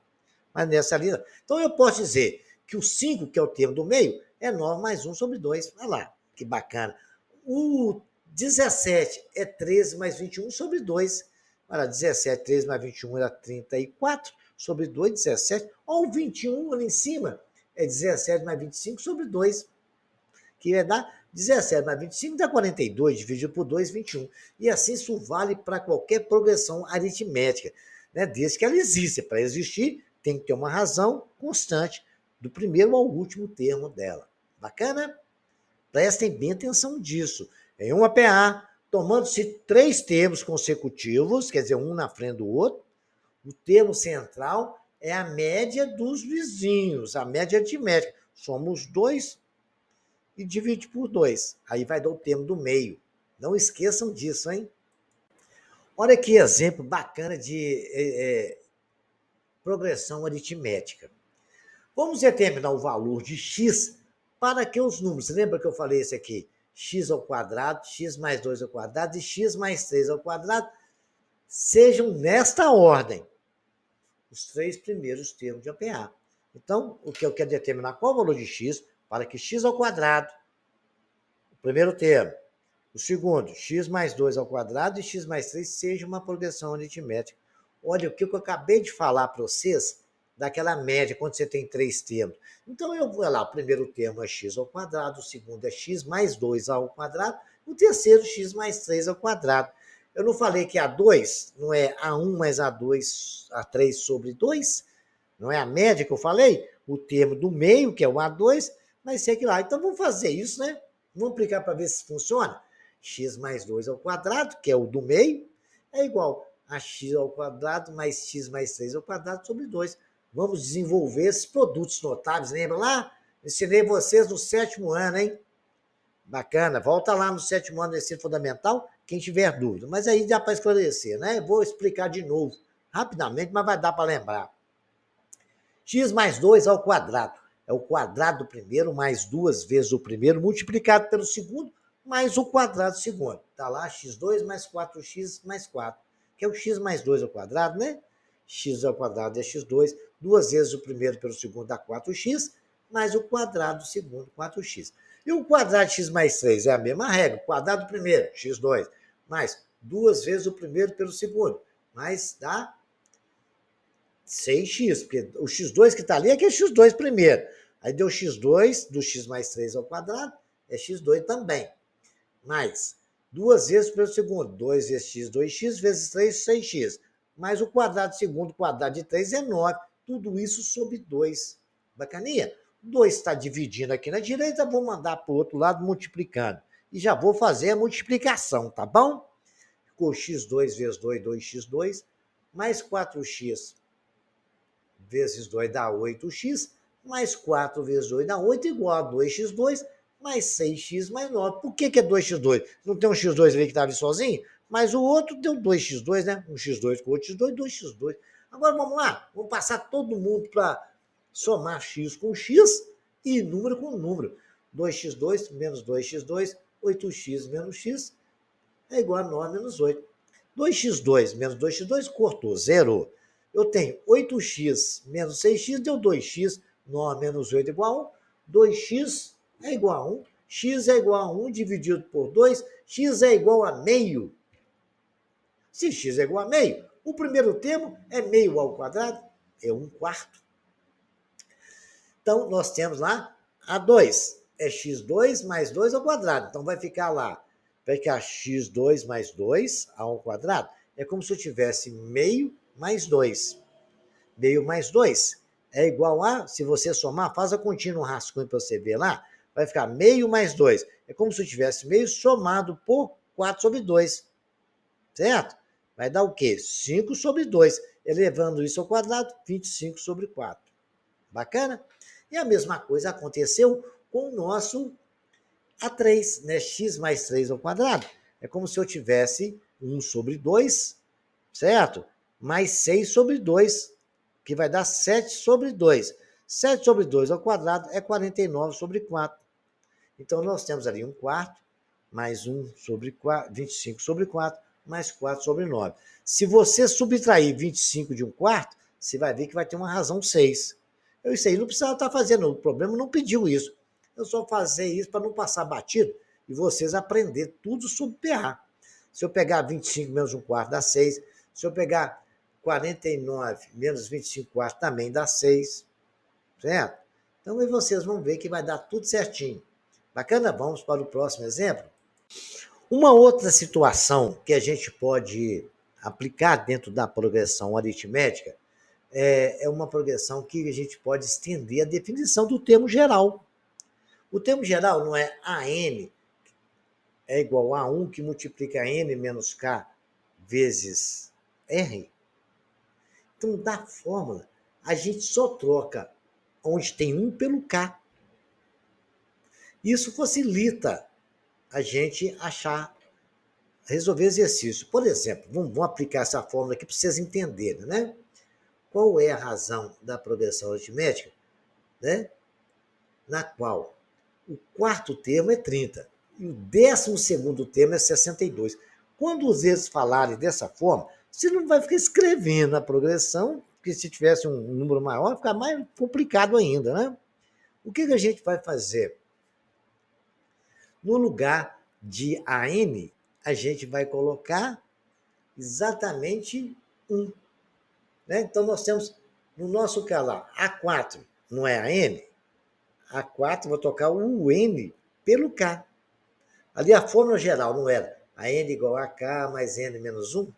Mas nessa linha. Então eu posso dizer que o 5, que é o termo do meio, é 9 mais 1 sobre 2. Olha lá, que bacana. O 17 é 13 mais 21 sobre 2. Olha, 17, 13 mais 21 era 34 sobre 2, 17. Olha o 21 ali em cima, é 17 mais 25 sobre 2, que vai dar 17 mais 25 dá 42, dividido por 2, 21. E assim isso vale para qualquer progressão aritmética, né? Desde que ela exista. Para existir, tem que ter uma razão constante, do primeiro ao último termo dela. Bacana? Prestem bem atenção disso. Em uma PA, tomando-se 3 termos consecutivos, quer dizer, um na frente do outro, o termo central é a média dos vizinhos, a média aritmética. Somos 2 e divide por 2. Aí vai dar o termo do meio. Não esqueçam disso, hein? Olha que exemplo bacana de progressão aritmética. Vamos determinar o valor de x para que os números, lembra que eu falei esse aqui? X ao quadrado, x mais 2 ao quadrado e x mais 3 ao quadrado sejam nesta ordem os 3 primeiros termos de APA. Então, o que eu quero determinar qual o valor de x para que x ao quadrado, o primeiro termo, o segundo, x mais 2 ao quadrado e x mais 3 seja uma progressão aritmética. Olha, o que eu acabei de falar para vocês, daquela média, quando você tem 3 termos. Então, eu vou lá, o primeiro termo é x ao quadrado, o segundo é x mais 2 ao quadrado, o terceiro, x mais 3 ao quadrado. Eu não falei que A2 não é A1 mais A2, A3 sobre 2? Não é a média que eu falei? O termo do meio, que é o A2, vai ser aquilo lá. Então, vamos fazer isso, né? Vamos aplicar para ver se funciona? X mais 2 ao quadrado, que é o do meio, é igual a x ao quadrado mais x mais 3 ao quadrado sobre 2. Vamos desenvolver esses produtos notáveis. Lembra lá? Ensinei vocês no 7º ano, hein? Bacana. Volta lá no 7º ano do ensino fundamental, quem tiver dúvida. Mas aí dá para esclarecer, né? Eu vou explicar de novo, rapidamente, mas vai dar para lembrar. X mais 2 ao quadrado. É o quadrado do primeiro mais 2 vezes o primeiro multiplicado pelo segundo mais o quadrado do segundo. Está lá x2 mais 4x mais 4, que é o x mais 2 ao quadrado, né? X ao quadrado é x2, 2 vezes o primeiro pelo segundo dá 4x, mais o quadrado do segundo, 4x. E o quadrado de x mais 3 é a mesma regra. O quadrado do primeiro, x2, mais 2 vezes o primeiro pelo segundo, mais dá 6x, porque o x2 que está ali é que é x2 primeiro. Aí deu x2, do x mais 3 ao quadrado, é x2 também. Mais 2 vezes pelo segundo, 2 vezes x, 2x, vezes 3, 6x. Mais o quadrado segundo, quadrado de 3 é 9. Tudo isso sobre 2. Bacaninha? 2 está dividindo aqui na direita, vou mandar para o outro lado multiplicando. E já vou fazer a multiplicação, tá bom? Ficou x2 vezes 2, 2x2, mais 4x vezes 2 dá 8x, mais 4 vezes 2 dá 8, igual a 2x2, mais 6x mais 9. Por que é 2x2? Não tem um x2 ali que estava ali sozinho? Mas o outro deu 2x2, né? Um x2 com outro x2, 2x2. Agora vamos lá, vamos passar todo mundo para somar x com x e número com número. 2x2 menos 2x2, 8x menos x é igual a 9 menos 8. 2x2 menos 2x2 cortou, zero. Eu tenho 8x menos 6x deu 2x, 9 menos 8 é igual a 1. 2x é igual a 1. X é igual a 1 dividido por 2. X é igual a meio. Se x é igual a meio, o primeiro termo é meio ao quadrado, é 1/4. Então, nós temos lá A2, é x2 mais 2 ao quadrado. Então, vai ficar lá, vai ficar x2 mais 2 ao quadrado. É como se eu tivesse meio mais 2. Meio mais 2 é igual a, se você somar, faz a continha no rascunho para você ver lá, vai ficar meio mais 2. É como se eu tivesse meio somado por 4 sobre 2. Certo? Vai dar o quê? 5 sobre 2. Elevando isso ao quadrado, 25 sobre 4. Bacana? E a mesma coisa aconteceu com o nosso A3, né? X mais 3 ao quadrado. É como se eu tivesse 1 sobre 2, certo? mais 6 sobre 2, que vai dar 7 sobre 2. 7 sobre 2 ao quadrado é 49 sobre 4. Então, nós temos ali 1/4, mais 1 sobre 4, 25 sobre 4, mais 4 sobre 9. Se você subtrair 25 de 1/4, você vai ver que vai ter uma razão 6. Isso aí não precisava estar fazendo, o problema não pediu isso. Eu só fazer isso para não passar batido e vocês aprender tudo sobre PA. Se eu pegar 25 menos 1/4 dá 6. Se eu pegar 49 menos 25/4 também dá 6. Certo? Então aí vocês vão ver que vai dar tudo certinho. Bacana? Vamos para o próximo exemplo. Uma outra situação que a gente pode aplicar dentro da progressão aritmética é uma progressão que a gente pode estender a definição do termo geral. O termo geral não é AN é igual a 1 que multiplica N menos K vezes R? Então, da fórmula, a gente só troca onde tem 1 pelo K. Isso facilita a gente resolver exercício. Por exemplo, vamos aplicar essa fórmula aqui para vocês entenderem, né? Qual é a razão da progressão aritmética, né? Na qual o quarto termo é 30 e o 12º termo é 62. Quando vocês falarem dessa forma, você não vai ficar escrevendo a progressão, porque se tivesse um número maior, vai ficar mais complicado ainda, né? O que a gente vai fazer? No lugar de AN, a gente vai colocar exatamente 1. Né? Então, nós temos, no nosso caso lá, A4 não é AN? A4, vou tocar o N pelo K. Ali a fórmula geral não era a N igual a K mais N menos 1?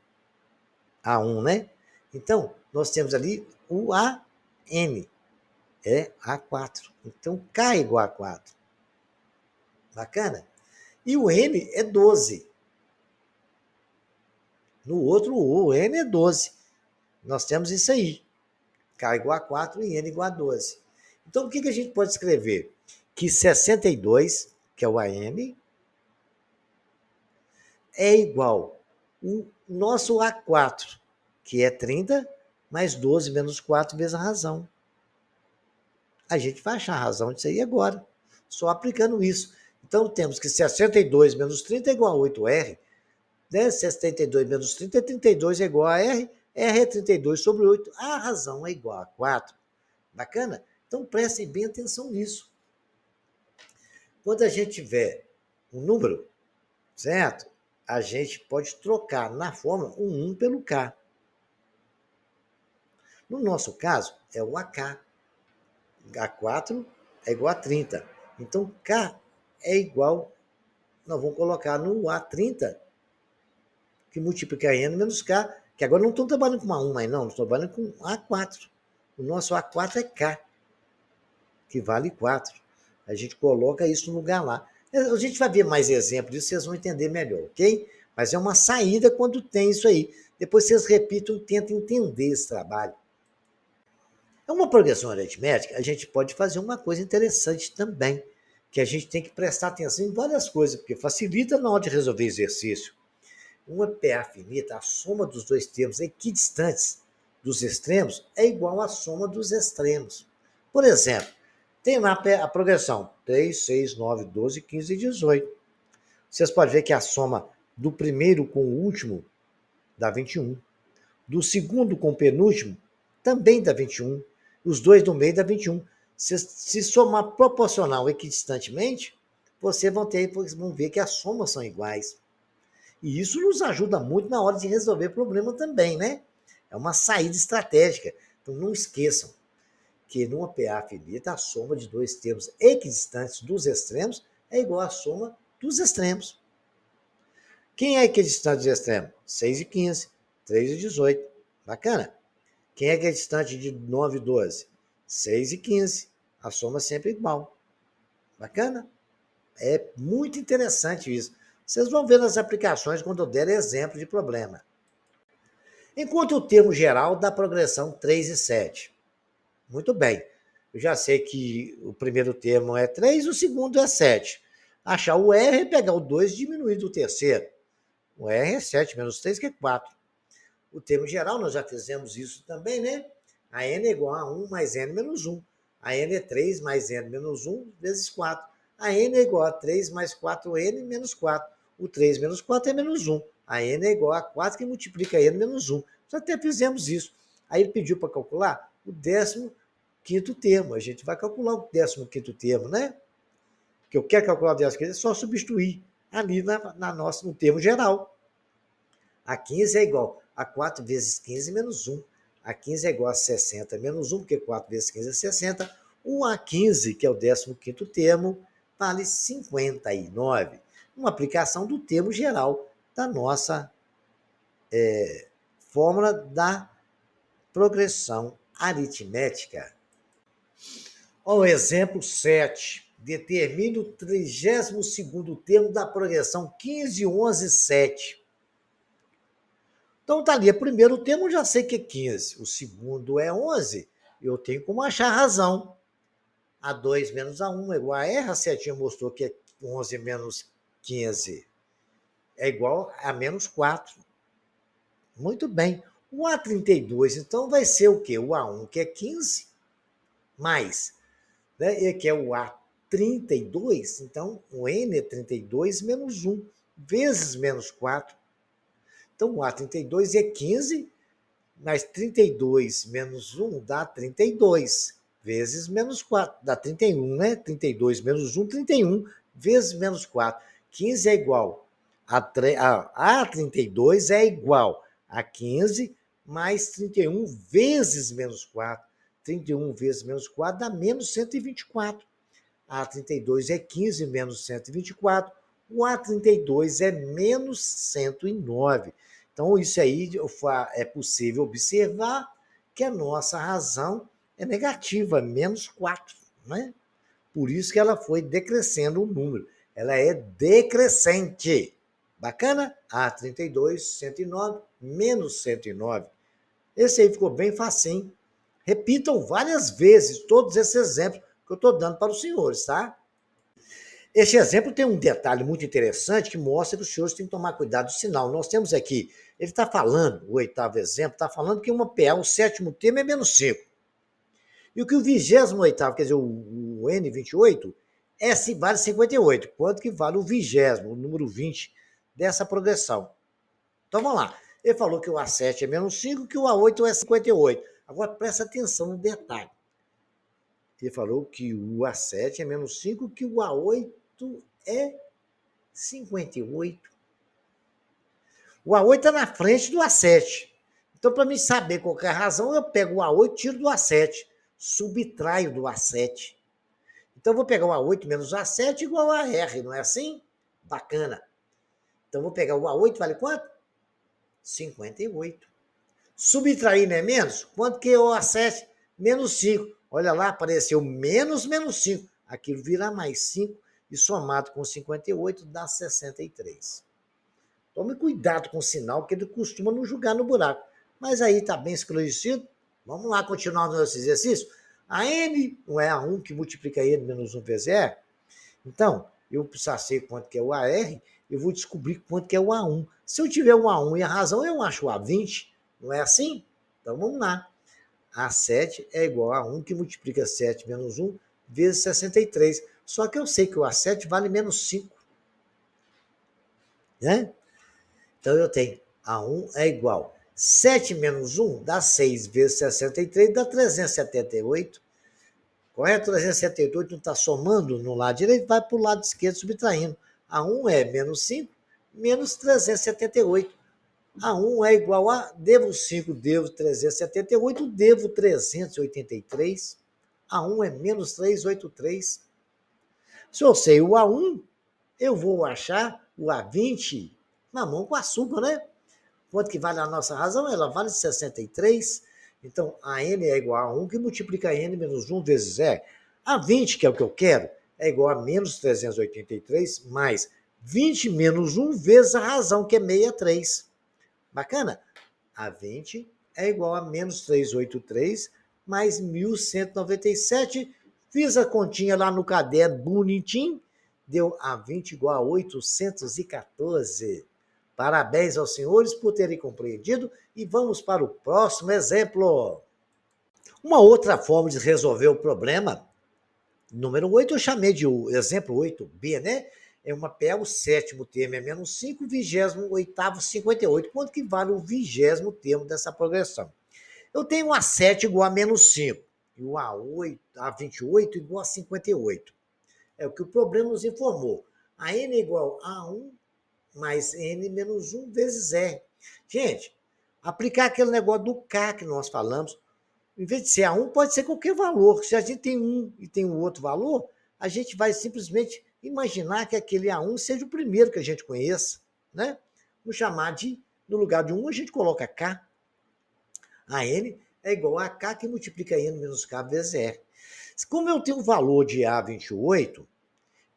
A1, né? Então, nós temos ali o AN, é A4. Então, K é igual a 4. Bacana? E o N é 12. No outro, o N é 12. Nós temos isso aí. K igual a 4 e N igual a 12. Então, o que a gente pode escrever? Que 62, que é o AN, é igual o nosso A4, que é 30, mais 12 menos 4 vezes a razão. A gente vai achar a razão disso aí agora, só aplicando isso. Então, temos que 62 menos 30 é igual a 8R, né? 72 menos 30 é 32 é igual a R, R é 32 sobre 8, a razão é igual a 4. Bacana? Então, prestem bem atenção nisso. Quando a gente tiver um número, certo? A gente pode trocar na fórmula o 1 pelo K. No nosso caso, é o AK. A4 é igual a 30. Então, K é igual, nós vamos colocar no A30, que multiplica N menos K, que agora não estão trabalhando com uma 1 mais não, estão trabalhando com A4. O nosso A4 é K, que vale 4. A gente coloca isso no lugar lá. A gente vai ver mais exemplos disso, vocês vão entender melhor, ok? Mas é uma saída quando tem isso aí. Depois vocês repitam e tentem entender esse trabalho. É uma progressão aritmética, a gente pode fazer uma coisa interessante também, que a gente tem que prestar atenção em várias coisas, porque facilita na hora de resolver exercício. Uma PA finita, a soma dos dois termos equidistantes dos extremos é igual à soma dos extremos. Por exemplo, tem lá a progressão 3, 6, 9, 12, 15 e 18. Vocês podem ver que a soma do primeiro com o último dá 21. Do segundo com o penúltimo também dá 21. Os dois do meio dá 21. Se somar proporcional equidistantemente, vocês vão ver que as somas são iguais. E isso nos ajuda muito na hora de resolver problema também, né? É uma saída estratégica. Então não esqueçam que numa PA finita a soma de dois termos equidistantes dos extremos é igual à soma dos extremos. Quem é equidistante dos extremos? 6 e 15, 3 e 18. Bacana? Quem é distante de 9 e 12? 6 e 15. A soma é sempre igual. Bacana? É muito interessante isso. Vocês vão ver nas aplicações quando eu der exemplo de problema. Enquanto o termo geral da progressão 3 e 7. Muito bem. Eu já sei que o primeiro termo é 3, o segundo é 7. Achar o R é pegar o 2 e diminuir do terceiro. O R é 7 menos 3, que é 4. o termo geral, nós já fizemos isso também, né? A n é igual a 1 mais n menos 1. A n é 3 mais n menos 1 vezes 4. A n é igual a 3 mais 4n menos 4. O 3 menos 4 é menos 1. A n é igual a 4 que multiplica n menos 1. Já até fizemos isso. Aí ele pediu para calcular o 15º termo. A gente vai calcular o 15º termo, né? Que eu quero calcular o 15º, é só substituir ali no termo geral. A 15 é igual a 4 vezes 15 menos 1. A 15 é igual a 60 menos 1, porque 4 vezes 15 é 60. O A15, que é o 15º termo, vale 59. Uma aplicação do termo geral da nossa fórmula da progressão aritmética. O exemplo 7. Determine o 32º termo da progressão 15, 11, 7. Então tá ali, o primeiro termo eu já sei que é 15, o segundo é 11, eu tenho como achar a razão. A2 menos A1 é igual a R, a setinha mostrou que é 11 menos 15 é igual a menos 4. Muito bem. O A32, então, vai ser o quê? O A1, que é 15, mais, né? E que é o A32, então o N é 32 menos 1, vezes menos 4. Então, o A32 é 15, mais 32 menos 1 dá 32, vezes menos 4, dá 31, né? 32 menos 1, 31, vezes menos 4. 15 é igual a 32 é igual a 15 mais 31 vezes menos 4. 31 vezes menos 4 dá menos 124. A 32 é 15 menos 124. O A32 é menos 109. Então, isso aí é possível observar que a nossa razão é negativa, menos 4. Né? Por isso que ela foi decrescendo o número. Ela é decrescente. Bacana? A32, 109, menos 109. Esse aí ficou bem facinho. Repitam várias vezes todos esses exemplos que eu estou dando para os senhores, tá? Este exemplo tem um detalhe muito interessante que mostra que os senhores têm que tomar cuidado do sinal. Nós temos aqui, ele está falando, o 8º exemplo, está falando que uma PA, o 7º termo é menos 5. E o que o 28º, quer dizer, o N28, vale 58. Quanto que vale o 20º, o número 20 dessa progressão? Então vamos lá. Ele falou que o A7 é menos 5, que o A8 é 58. Agora presta atenção no detalhe. Ele falou que o A7 é menos 5, que o A8 é 58. O A8 está na frente do A7. Então, para mim saber qual é a razão, eu pego o A8 e tiro do A7. Subtraio do A7. Então, eu vou pegar o A8 menos o A7 igual a R, não é assim? Bacana. Então, eu vou pegar o A8, vale quanto? 58. Subtrair não é menos? Quanto que é o A7? Menos 5. Olha lá, apareceu menos 5. Aquilo vira mais 5 e somado com 58 dá 63. Tome cuidado com o sinal, que ele costuma não jogar no buraco. Mas aí está bem esclarecido. Vamos lá continuar o nosso exercício. A n não é a 1 que multiplica n menos 1 vezes r? Então, eu precisar saber quanto que é o AR, eu vou descobrir quanto que é o A1. Se eu tiver o A1 e a razão, eu acho o A20. Não é assim? Então, vamos lá. A7 é igual a 1 que multiplica 7 menos 1 vezes 63. Só que eu sei que o A7 vale menos 5. Né? Então, eu tenho A1 é igual. 7 menos 1 dá 6 vezes 63, dá 378. Correto? 378 não está somando no lado direito, vai para o lado esquerdo subtraindo. A1 é menos 5, menos 378. A1 é igual a, devo 5, devo 378, devo 383. A1 é menos 383. Se eu sei o A1, eu vou achar o A20 mamão com açúcar, né? Quanto que vale a nossa razão? Ela vale 63. Então, a n é igual a 1, que multiplica n menos 1 vezes e. A 20, que é o que eu quero, é igual a menos 383, mais 20 menos 1 vezes a razão, que é 63. Bacana? A 20 é igual a menos 383, mais 1.197. Fiz a continha lá no caderno, bonitinho. Deu a 20 igual a 814. Parabéns aos senhores por terem compreendido e vamos para o próximo exemplo. Uma outra forma de resolver o problema, número 8, eu chamei de o exemplo 8b, né? É uma PA, o sétimo termo é menos 5, o 28º, 58. Quanto que vale o 20º termo dessa progressão? Eu tenho a 7 igual a menos 5 e o a 28 igual a 58. É o que o problema nos informou. A n é igual a 1 mais n menos 1 vezes r. Gente, aplicar aquele negócio do k que nós falamos, em vez de ser a 1, pode ser qualquer valor. Se a gente tem um e tem um outro valor, a gente vai simplesmente imaginar que aquele A1 seja o primeiro que a gente conheça, né? Vamos chamar de, no lugar de 1, a gente coloca K. A N é igual a K que multiplica N menos K vezes R. Como eu tenho um valor de A28,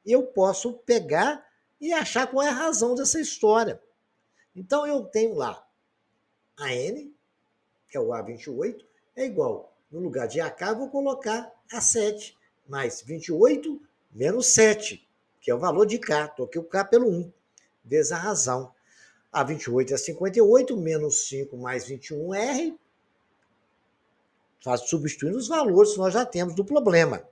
eu posso pegar e achar qual é a razão dessa história. Então, eu tenho lá a N, que é o A28, é igual, no lugar de AK, eu vou colocar A7, mais 28 menos 7, que é o valor de K. Troquei o K pelo 1, vezes a razão. A28 é 58, menos 5 mais 21R, substituindo os valores que nós já temos do problema.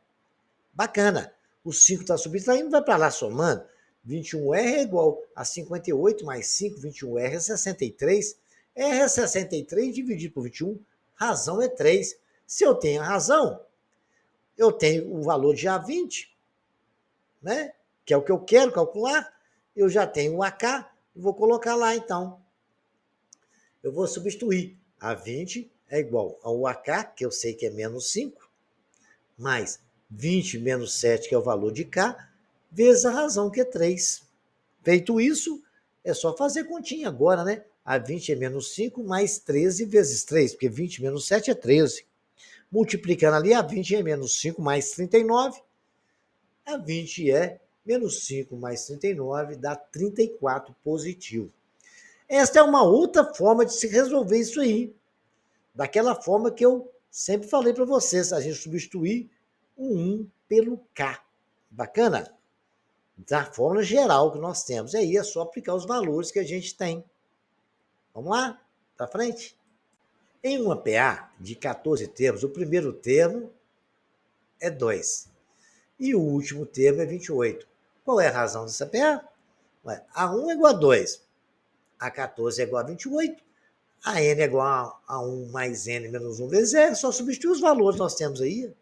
Bacana. O 5 está subtraindo, vai para lá somando. 21R é igual a 58 mais 5, 21R é 63. R é 63 dividido por 21, razão é 3. Se eu tenho a razão, eu tenho o valor de A20, né? Que é o que eu quero calcular. Eu já tenho o AK, vou colocar lá então. Eu vou substituir. A20 é igual ao AK, que eu sei que é menos 5, mais 20 menos 7, que é o valor de K, vezes a razão, que é 3. Feito isso, é só fazer continha agora, né? A 20 é menos 5 mais 13 vezes 3, porque 20 menos 7 é 13. Multiplicando ali, a 20 é menos 5 mais 39. A 20 é menos 5 mais 39, dá 34 positivo. Esta é uma outra forma de se resolver isso aí. Daquela forma que eu sempre falei para vocês, a gente substituir o 1 pelo K. Bacana? Da fórmula geral que nós temos. Aí é só aplicar os valores que a gente tem. Vamos lá? Para frente? Em uma PA de 14 termos, o primeiro termo é 2 e o último termo é 28. Qual é a razão dessa PA? A1 é igual a 2, A14 é igual a 28, a N é igual a 1 mais N menos 1 vezes R, só substituir os valores que nós temos aí,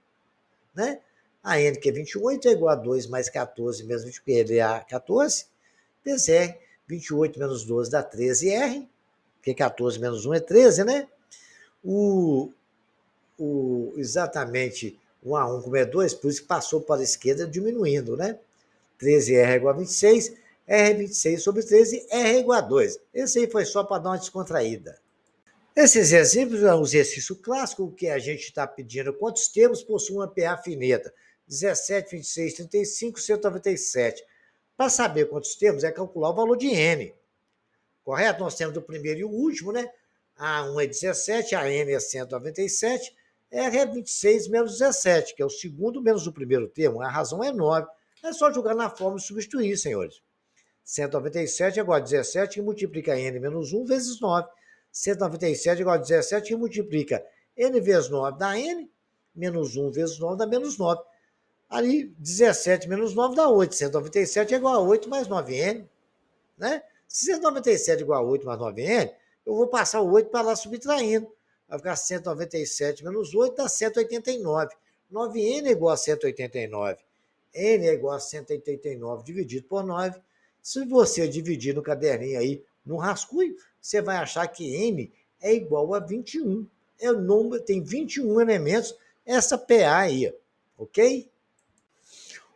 né? A N, que é 28, é igual a 2 mais 14 menos 28, ele é 14, vezes R. 28 menos 12 dá 13R, porque 14 menos 1 é 13, né? Exatamente o A1 como é 2, por isso que passou para a esquerda diminuindo, né? 13R é igual a 26, R é 26 sobre 13, R é igual a 2. Esse aí foi só para dar uma descontraída. Esses exemplos é um exercício clássico que a gente está pedindo. Quantos termos possui uma PA finita? 17, 26, 35, 197. Para saber quantos termos, é calcular o valor de N. Correto? Nós temos o primeiro e o último, né? A1 é 17, a N é 197, R é 26 menos 17, que é o segundo menos o primeiro termo. A razão é 9. É só jogar na fórmula e substituir, senhores. 197 é igual a 17, que multiplica N menos 1 vezes 9. 197 é igual a 17, que multiplica N vezes 9 dá N, menos 1 vezes 9 dá menos 9. Ali, 17 menos 9 dá 8. 197 é igual a 8 mais 9N, né? Se 197 é igual a 8 mais 9N, eu vou passar o 8 para lá subtraindo. Vai ficar 197 menos 8 dá 189. 9N é igual a 189. N é igual a 189 dividido por 9. Se você dividir no caderninho aí, no rascunho, você vai achar que N é igual a 21. É o número, tem 21 elementos, essa PA aí, ok?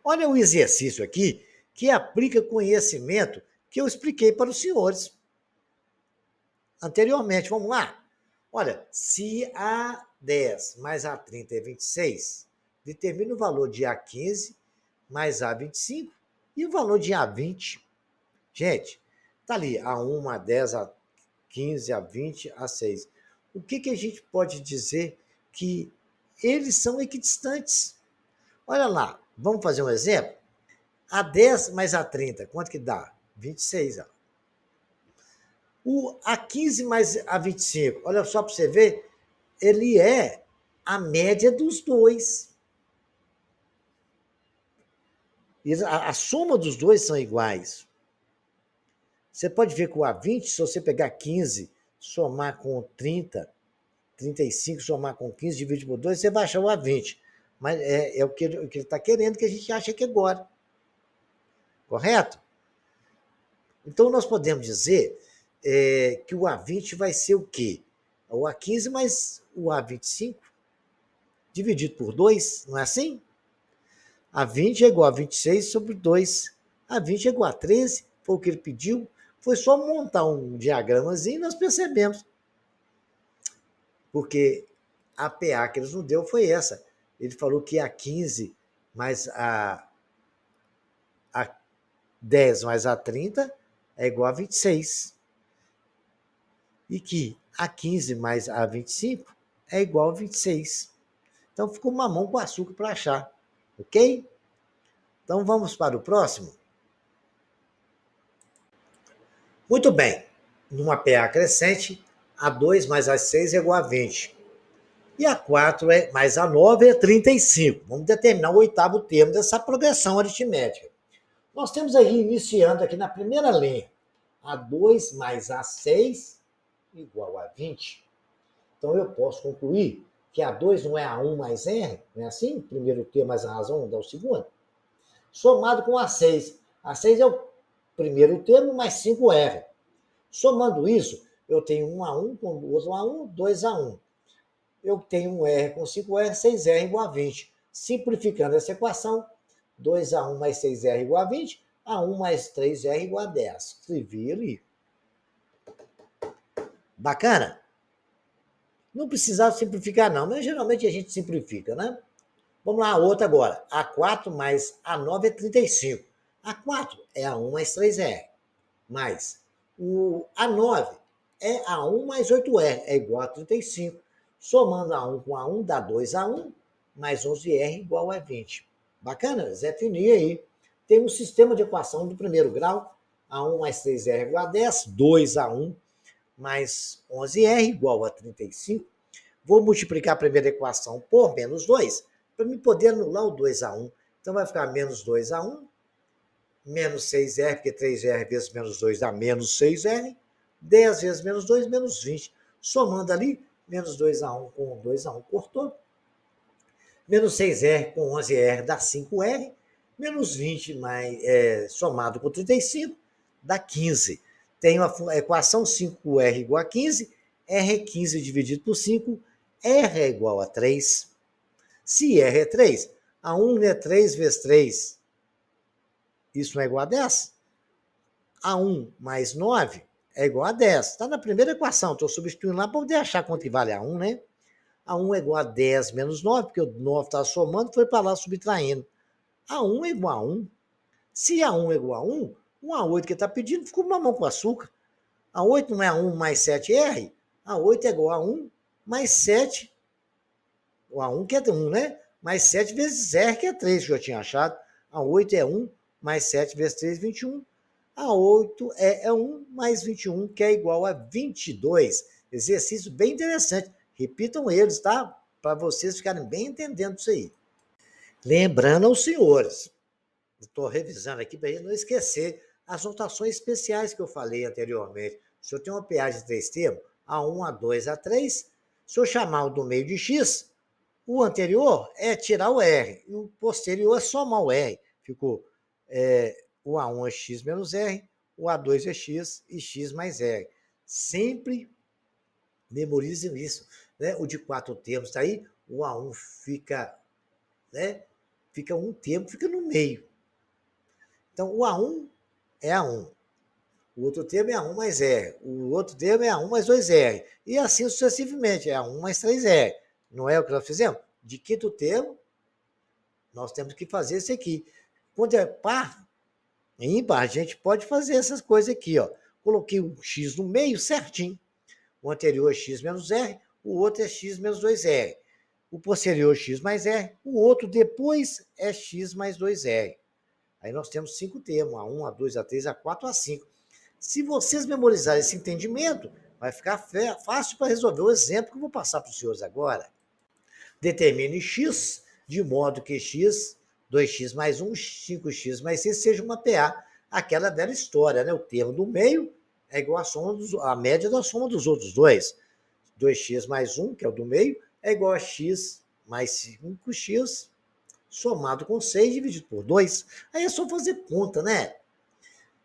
Olha o exercício aqui que aplica conhecimento que eu expliquei para os senhores anteriormente. Vamos lá? Olha, se A10 mais A30 é 26, determina o valor de A15 mais A25 e o valor de A20. Gente, tá ali A1, A10, A15, A20, A6. O que a gente pode dizer que eles são equidistantes? Olha lá, vamos fazer um exemplo? A10 mais A30, quanto que dá? 26. Ó. O A15 mais A25, olha só para você ver, ele é a média dos dois. A soma dos dois são iguais. Você pode ver que o A20, se você pegar 15, somar com 30, 35, somar com 15, dividir por 2, você vai achar o A20. Mas é o que ele está querendo, que a gente acha que é agora. Correto? Então, nós podemos dizer que o A20 vai ser o quê? O A15 mais o A25 dividido por 2, não é assim? A20 é igual a 26 sobre 2. A20 é igual a 13, foi o que ele pediu. Foi só montar um diagramazinho e nós percebemos. Porque a PA que eles nos deu foi essa. Ele falou que a 15 mais a 10 mais a 30 é igual a 26. E que a 15 mais a 25 é igual a 26. Então ficou mamão com açúcar para achar. Ok? Então vamos para o próximo? Muito bem. Numa PA crescente, a 2 mais a 6 é igual a 20. E a 4 mais a 9 é 35. Vamos determinar o oitavo termo dessa progressão aritmética. Nós temos aí, iniciando aqui na primeira linha, a 2 mais a 6 igual a 20. Então eu posso concluir que a 2 não é a 1 mais R, não é assim? Primeiro termo mais a razão dá o segundo. Somado com a 6. A 6 é o primeiro termo mais 5R. Somando isso, eu tenho 1 a 1 com o outro a 1, 2 a 1. Eu tenho um R com 5R, 6R igual a 20. Simplificando essa equação, 2 a 1 mais 6R igual a 20, a 1 mais 3R igual a 10. Escrevi ali. Bacana? Não precisava simplificar não, mas geralmente a gente simplifica, né? Vamos lá, a outra agora. A4 mais A9 é 35. A4 é A1 mais 3R. Mais o A9 é A1 mais 8R, é igual a 35. Somando A1 com A1 dá 2A1, mais 11R igual a 20. Bacana? Zé Fininho aí. Tem um sistema de equação do primeiro grau. A1 mais 3R igual a 10, 2A1 mais 11R igual a 35. Vou multiplicar a primeira equação por menos 2, para me poder anular o 2A1. Então vai ficar menos 2A1, menos 6R, porque 3R vezes menos 2 dá menos 6R. 10 vezes menos 2, menos 20. Somando ali, menos 2A1 com 2A1 cortou. Menos 6R com 11R dá 5R. Menos 20 mais, somado com 35 dá 15. Tenho a equação 5R igual a 15. R é 15 dividido por 5. R é igual a 3. Se R é 3, a 1 é 3 vezes 3. Isso não é igual a 10? A1 mais 9 é igual a 10. Está na primeira equação. Estou substituindo lá para poder achar quanto vale A1, né? A1 é igual a 10 menos 9, porque o 9 está somando, foi para lá subtraindo. A1 é igual a 1. Se A1 é igual a 1, o A8 que está pedindo ficou mamão com açúcar. A8 não é A1 mais 7R? A8 é igual a 1 mais 7. O A1 que é 1, né? Mais 7 vezes R, que é 3, que eu tinha achado. A8 é 1 mais 7 vezes 3, 21. A8 é 1 mais 21, que é igual a 22. Exercício bem interessante. Repitam eles, tá? Para vocês ficarem bem entendendo isso aí. Lembrando aos senhores, estou revisando aqui para não esquecer as notações especiais que eu falei anteriormente. Se eu tenho uma PA de 3 termos, A1, A2, A3, se eu chamar o do meio de X, o anterior é tirar o R, e o posterior é somar o R. Ficou o A1 é X menos R, o A2 é X e X mais R. Sempre memorizem isso. Né? O de 4 termos está aí, o A1 fica, né? Fica um termo, fica no meio. Então, o A1 é A1. O outro termo é A1 mais R. O outro termo é A1 mais 2R. E assim sucessivamente, é A1 mais 3R. Não é o que nós fizemos? De quinto termo, nós temos que fazer isso aqui. Quando é par, ímpar, a gente pode fazer essas coisas aqui. Ó. Coloquei um X no meio certinho. O anterior é X menos R, o outro é X menos 2R. O posterior é X mais R, o outro depois é X mais 2R. Aí nós temos 5 termos, A1, A2, A3, A4, A5. Se vocês memorizarem esse entendimento, vai ficar fácil para resolver o exemplo que eu vou passar para os senhores agora. Determine x de modo que x, 2x mais 1, 5x mais 6 seja uma PA. Aquela velha história, né? O termo do meio é igual à média da soma dos outros dois. 2x mais 1, que é o do meio, é igual a x mais 5x somado com 6 dividido por 2. Aí é só fazer conta, né?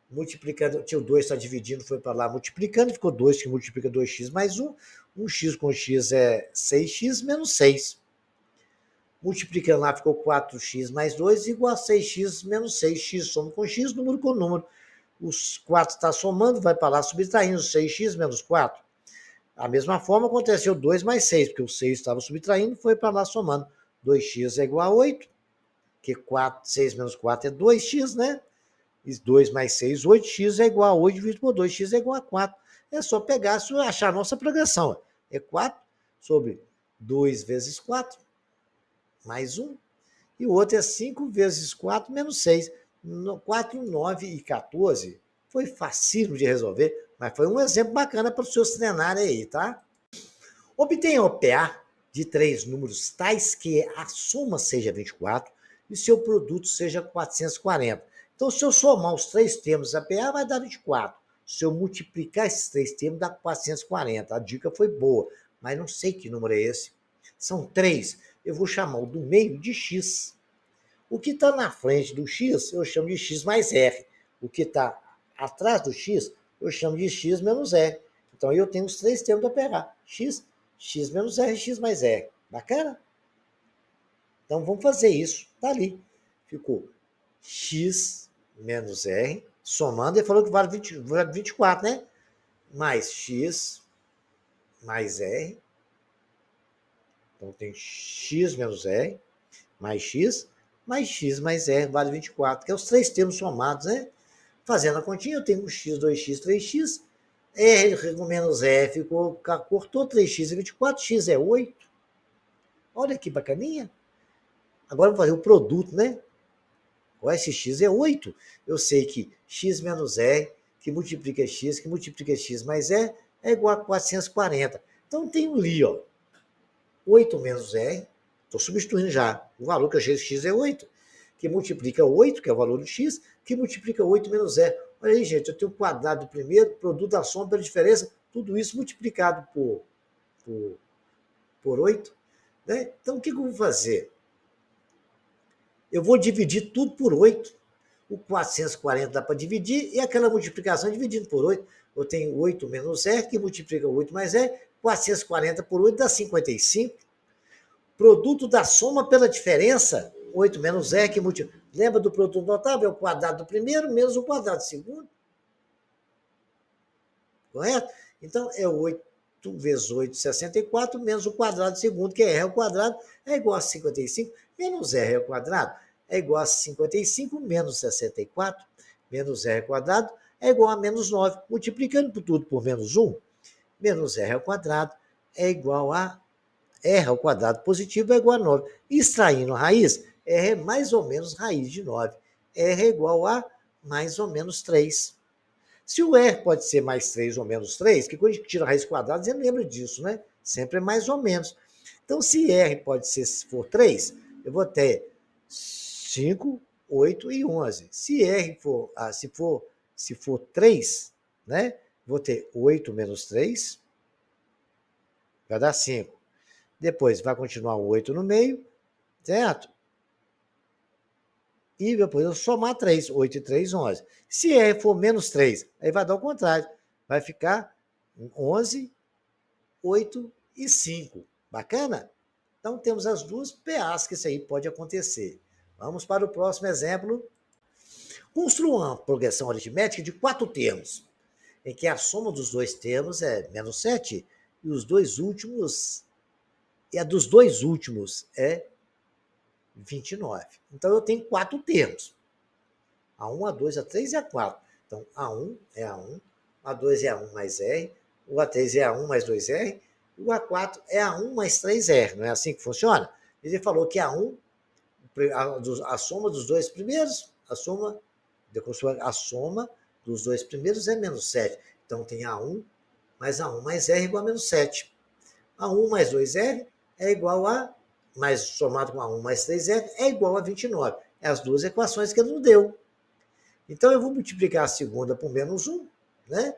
Multiplicando, o 2 está dividindo, foi para lá multiplicando, ficou 2 que multiplica 2x mais 1. 1x com x é 6x menos 6. Multiplicando lá, ficou 4x mais 2 igual a 6x menos 6. X soma com x, número com número. Os 4 está somando, vai para lá subtraindo 6x menos 4. A mesma forma aconteceu 2 mais 6, porque o 6 estava subtraindo, foi para lá somando. 2x é igual a 8, que 6 menos 4 é 2x, né? E 2 mais 6, 8x é igual a 8 dividido por 2, x é igual a 4. É só pegar e achar a nossa progressão. É 4 sobre 2 vezes 4, mais 1. E o outro é 5 vezes 4 menos 6. 4, 9 e 14. Foi facílimo de resolver, mas foi um exemplo bacana para os seus treinarem aí, tá? Obtenha o PA de 3 números tais que a soma seja 24 e seu produto seja 440. Então, se eu somar os 3 termos da PA, vai dar 24. Se eu multiplicar esses 3 termos, dá 440. A dica foi boa, mas não sei que número é esse. São 3. Eu vou chamar o do meio de x. O que está na frente do x, eu chamo de x mais r. O que está atrás do x, eu chamo de x menos r. Então, eu tenho os 3 termos da PA. X menos r, x mais r. Bacana? Então, vamos fazer isso. Está ali. Ficou x menos r, somando, ele falou que vale 24, né? Mais x mais r. Então, tem x menos r, mais x mais r, vale 24, que é os 3 termos somados, né? Fazendo a continha, eu tenho um x, 2x, 3x. R com menos r ficou, cortou 3x e 24, x é 8. Olha que bacaninha. Agora vou fazer o produto, né? O SX é 8. Eu sei que x menos r, que multiplica x mais r, é igual a 440. Então tem ali, ó, 8 menos r, estou substituindo já. O valor que eu achei de x é 8, que multiplica 8, que é o valor do x, que multiplica 8 menos r. Olha aí, gente, eu tenho o quadrado do primeiro, produto da soma pela diferença, tudo isso multiplicado por 8. Né? Então, o que eu vou fazer? Eu vou dividir tudo por 8. O 440 dá para dividir, e aquela multiplicação dividindo por 8. Eu tenho 8 menos R, que multiplica 8 mais R, 440 por 8 dá 55. Produto da soma pela diferença, 8 menos R, que multiplica. Lembra do produto notável? É o quadrado do primeiro menos o quadrado do segundo. Correto? Então, é 8 vezes 8, 64, menos o quadrado do segundo, que é R ao quadrado, é igual a 55, menos R ao quadrado é igual a 55 menos 64, menos R ao quadrado é igual a menos 9. Multiplicando por tudo por menos 1, menos R ao quadrado é igual a R ao quadrado positivo é igual a 9. Extraindo a raiz, R é mais ou menos raiz de 9. R é igual a mais ou menos 3. Se o R pode ser mais 3 ou menos 3, que quando a gente tira a raiz quadrada, você lembra disso, né? Sempre é mais ou menos. Então, se R pode ser, se for 3, eu vou ter 5, 8 e 11. Se R for, se for 3, né? Vou ter 8 menos 3, vai dar 5. Depois vai continuar o 8 no meio, certo? E depois eu somar 3, 8 e 3, 11. Se R for menos 3, aí vai dar o contrário. Vai ficar 11, 8 e 5. Bacana? Então temos as duas PAs que isso aí pode acontecer. Vamos para o próximo exemplo. Construa uma progressão aritmética de 4 termos, em que a soma dos dois termos é menos 7 e os dois últimos, e a dos dois últimos é 29. Então eu tenho 4 termos. A1, A2, A3 e A4. Então, A1 é A1, A2 é A1 mais R, o A3 é A1 mais 2R, e o A4 é A1 mais 3R. Não é assim que funciona? Ele falou que A1, a soma dos dois primeiros, a soma dos dois primeiros é menos 7. Então tem A1 mais A1 mais R igual a menos 7. A1 mais 2R é igual a, mais somado com A1 mais 3R, é igual a 29. É as duas equações que ele não deu. Então eu vou multiplicar a segunda por menos 1, né?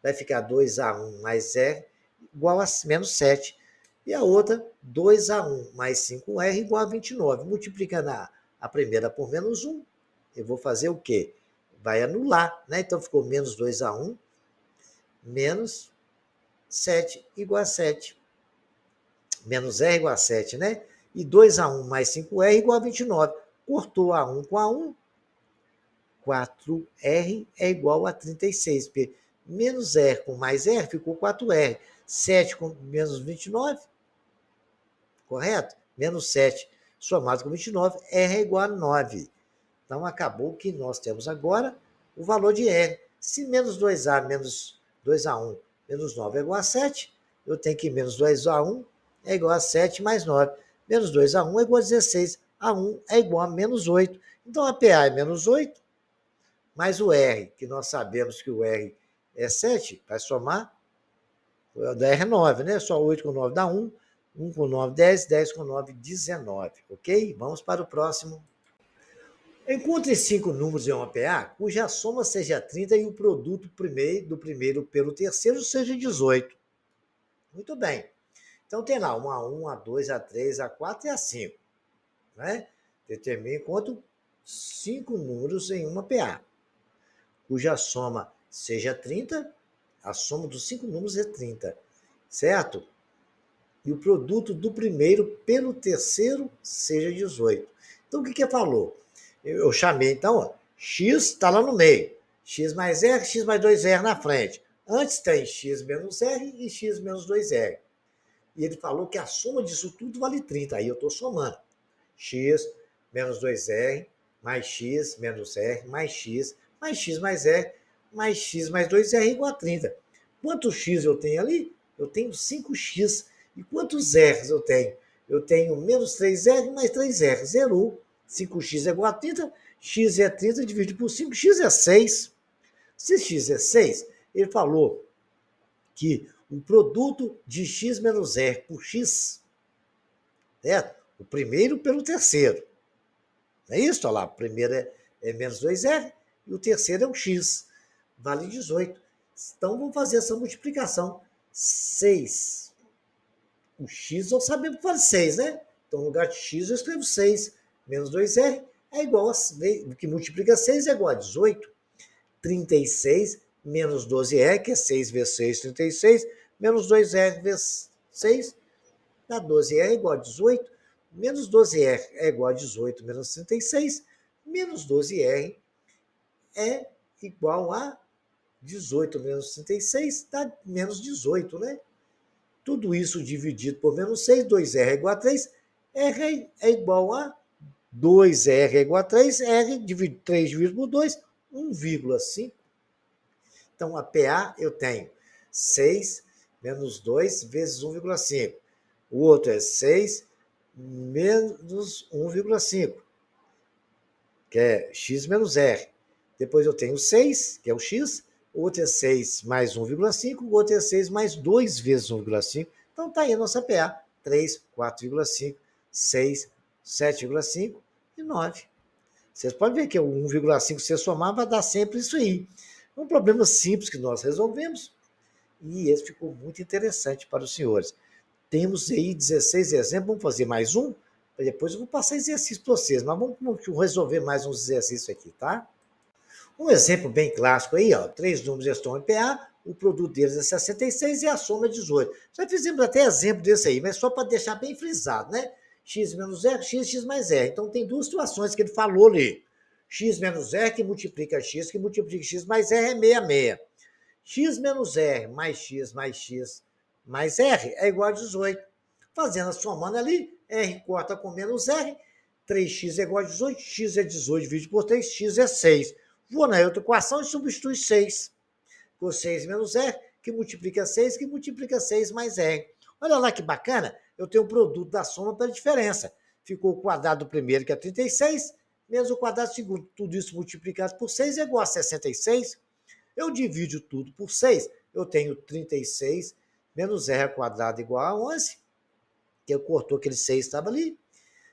Vai ficar 2A1 mais R igual a menos 7. E a outra, 2A1 mais 5R igual a 29. Multiplicando a primeira por menos 1, eu vou fazer o quê? Vai anular, né? Então ficou menos 2A1 menos 7 igual a 7. Menos R igual a 7, né? E 2A1 mais 5R igual a 29. Cortou A1 com A1, 4R é igual a 36. Porque menos R com mais R ficou 4R. 7 com menos 29, correto? Menos 7 somado com 29, R é igual a 9. Então, acabou que nós temos agora o valor de R. Se menos 2A menos 2A1 menos 9 é igual a 7, eu tenho que menos 2A1 é igual a 7 mais 9. Menos 2A1 é igual a 16. A1 é igual a menos 8. Então, a PA é menos 8, mais o R, que nós sabemos que o R é 7, vai somar, o R é 9, né? Só 8 com 9 dá 1, 1 com 9, 10, 10 com 9, 19, ok? Vamos para o próximo. Encontre 5 números em uma PA cuja soma seja 30 e o produto do primeiro pelo terceiro seja 18. Muito bem. Então tem lá um A1, A2, A3, A4 e A5. Né? Determine quanto 5 números em uma PA, cuja soma seja 30, a soma dos 5 números é 30, certo? E o produto do primeiro pelo terceiro seja 18. Então, o que que falou? Eu chamei, então, ó, x está lá no meio. X mais R, x mais 2R na frente. Antes tem x menos R e x menos 2R. E ele falou que a soma disso tudo vale 30. Aí eu estou somando. X menos 2R mais x menos R mais x mais R mais x mais 2R igual a 30. Quantos x eu tenho ali? Eu tenho 5x. E quantos R's eu tenho? Eu tenho menos 3R mais 3R. Zerou. 5x é igual a 30. X é 30 dividido por 5. X é 6. Se x é 6, ele falou que o produto de x menos R por x, certo? O primeiro pelo terceiro. Não é isso? Olha lá, o primeiro é menos 2R e o terceiro é um x. Vale 18. Então, vamos fazer essa multiplicação. 6. O x nós sabemos que vale 6, né? Então, no lugar de x, eu escrevo 6. Menos 2R é igual a... O que multiplica 6 é igual a 18. 36 menos 12R, que é 6 vezes 6, 36. Menos 2R vezes 6, dá 12R é igual a 18. Menos 12R é igual a 18 menos 36. Menos 12R é igual a 18 menos 36, dá menos 18, né? Tudo isso dividido por menos 6, 2R é igual a 3, R é igual a 2R é igual a 3, R dividido 3 dividido por 2, 1,5. Então, a PA eu tenho 6 menos 2 vezes 1,5. O outro é 6 menos 1,5, que é x menos r. Depois eu tenho 6, que é o x. O outro é 6 mais 1,5. O outro é 6 mais 2 vezes 1,5. Então, está aí a nossa PA. 3, 4,5, 6, 7,5 e 9. Vocês podem ver que o 1,5, se você somar, vai dar sempre isso aí. É um problema simples que nós resolvemos e esse ficou muito interessante para os senhores. Temos aí 16 exemplos, vamos fazer mais um? Depois eu vou passar exercício para vocês, mas vamos resolver mais uns exercícios aqui, tá? Um exemplo bem clássico aí, ó, 3 números estão em PA, o produto deles é 66 e a soma é 18. Já fizemos até exemplo desse aí, mas só para deixar bem frisado, né? X menos R, x mais R. Então tem duas situações que ele falou ali. X menos R que multiplica x mais R é 66. X menos R mais x mais R é igual a 18. Fazendo a somando ali, R corta com menos R, 3x é igual a 18, x é 18 dividido por 3, x é 6. Vou na outra equação e substitui 6. Com 6 menos R, que multiplica 6, que multiplica 6 mais R. Olha lá que bacana, eu tenho o produto da soma pela diferença. Ficou o quadrado do primeiro, que é 36, menos o quadrado do segundo. Tudo isso multiplicado por 6 é igual a 66. Eu divido tudo por 6, eu tenho 36 menos r ao quadrado igual a 11, que eu cortou aquele 6 estava ali.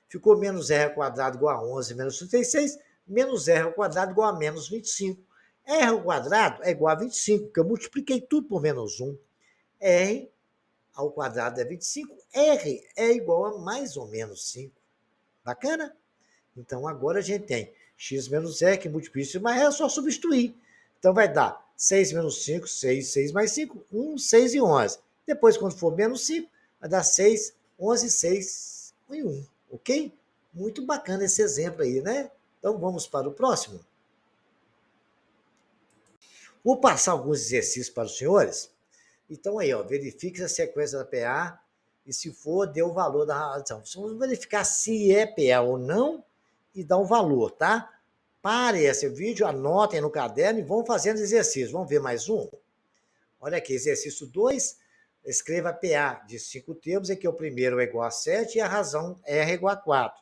Ficou menos r ao quadrado igual a 11 menos 36, menos r ao quadrado igual a menos 25. R ao quadrado é igual a 25, porque eu multipliquei tudo por menos 1. R ao quadrado é 25, R é igual a mais ou menos 5. Bacana? Então, agora a gente tem x menos r, que multiplica isso mais r, é só substituir. Então, vai dar 6 menos 5, 6, 6 mais 5, 1, 6 e 11. Depois, quando for menos 5, vai dar 6, 11, 6 e 1. Ok? Muito bacana esse exemplo aí, né? Então, vamos para o próximo. Vou passar alguns exercícios para os senhores. Então, aí, ó, verifique a sequência da PA e, se for, dê o valor da razão. Vamos verificar se é PA ou não e dar um valor, tá? Pare esse vídeo, anotem no caderno e vão fazendo exercícios. Vamos ver mais um? Olha aqui, exercício 2. Escreva PA de 5 termos, em que o primeiro é igual a 7 e a razão R é igual a 4.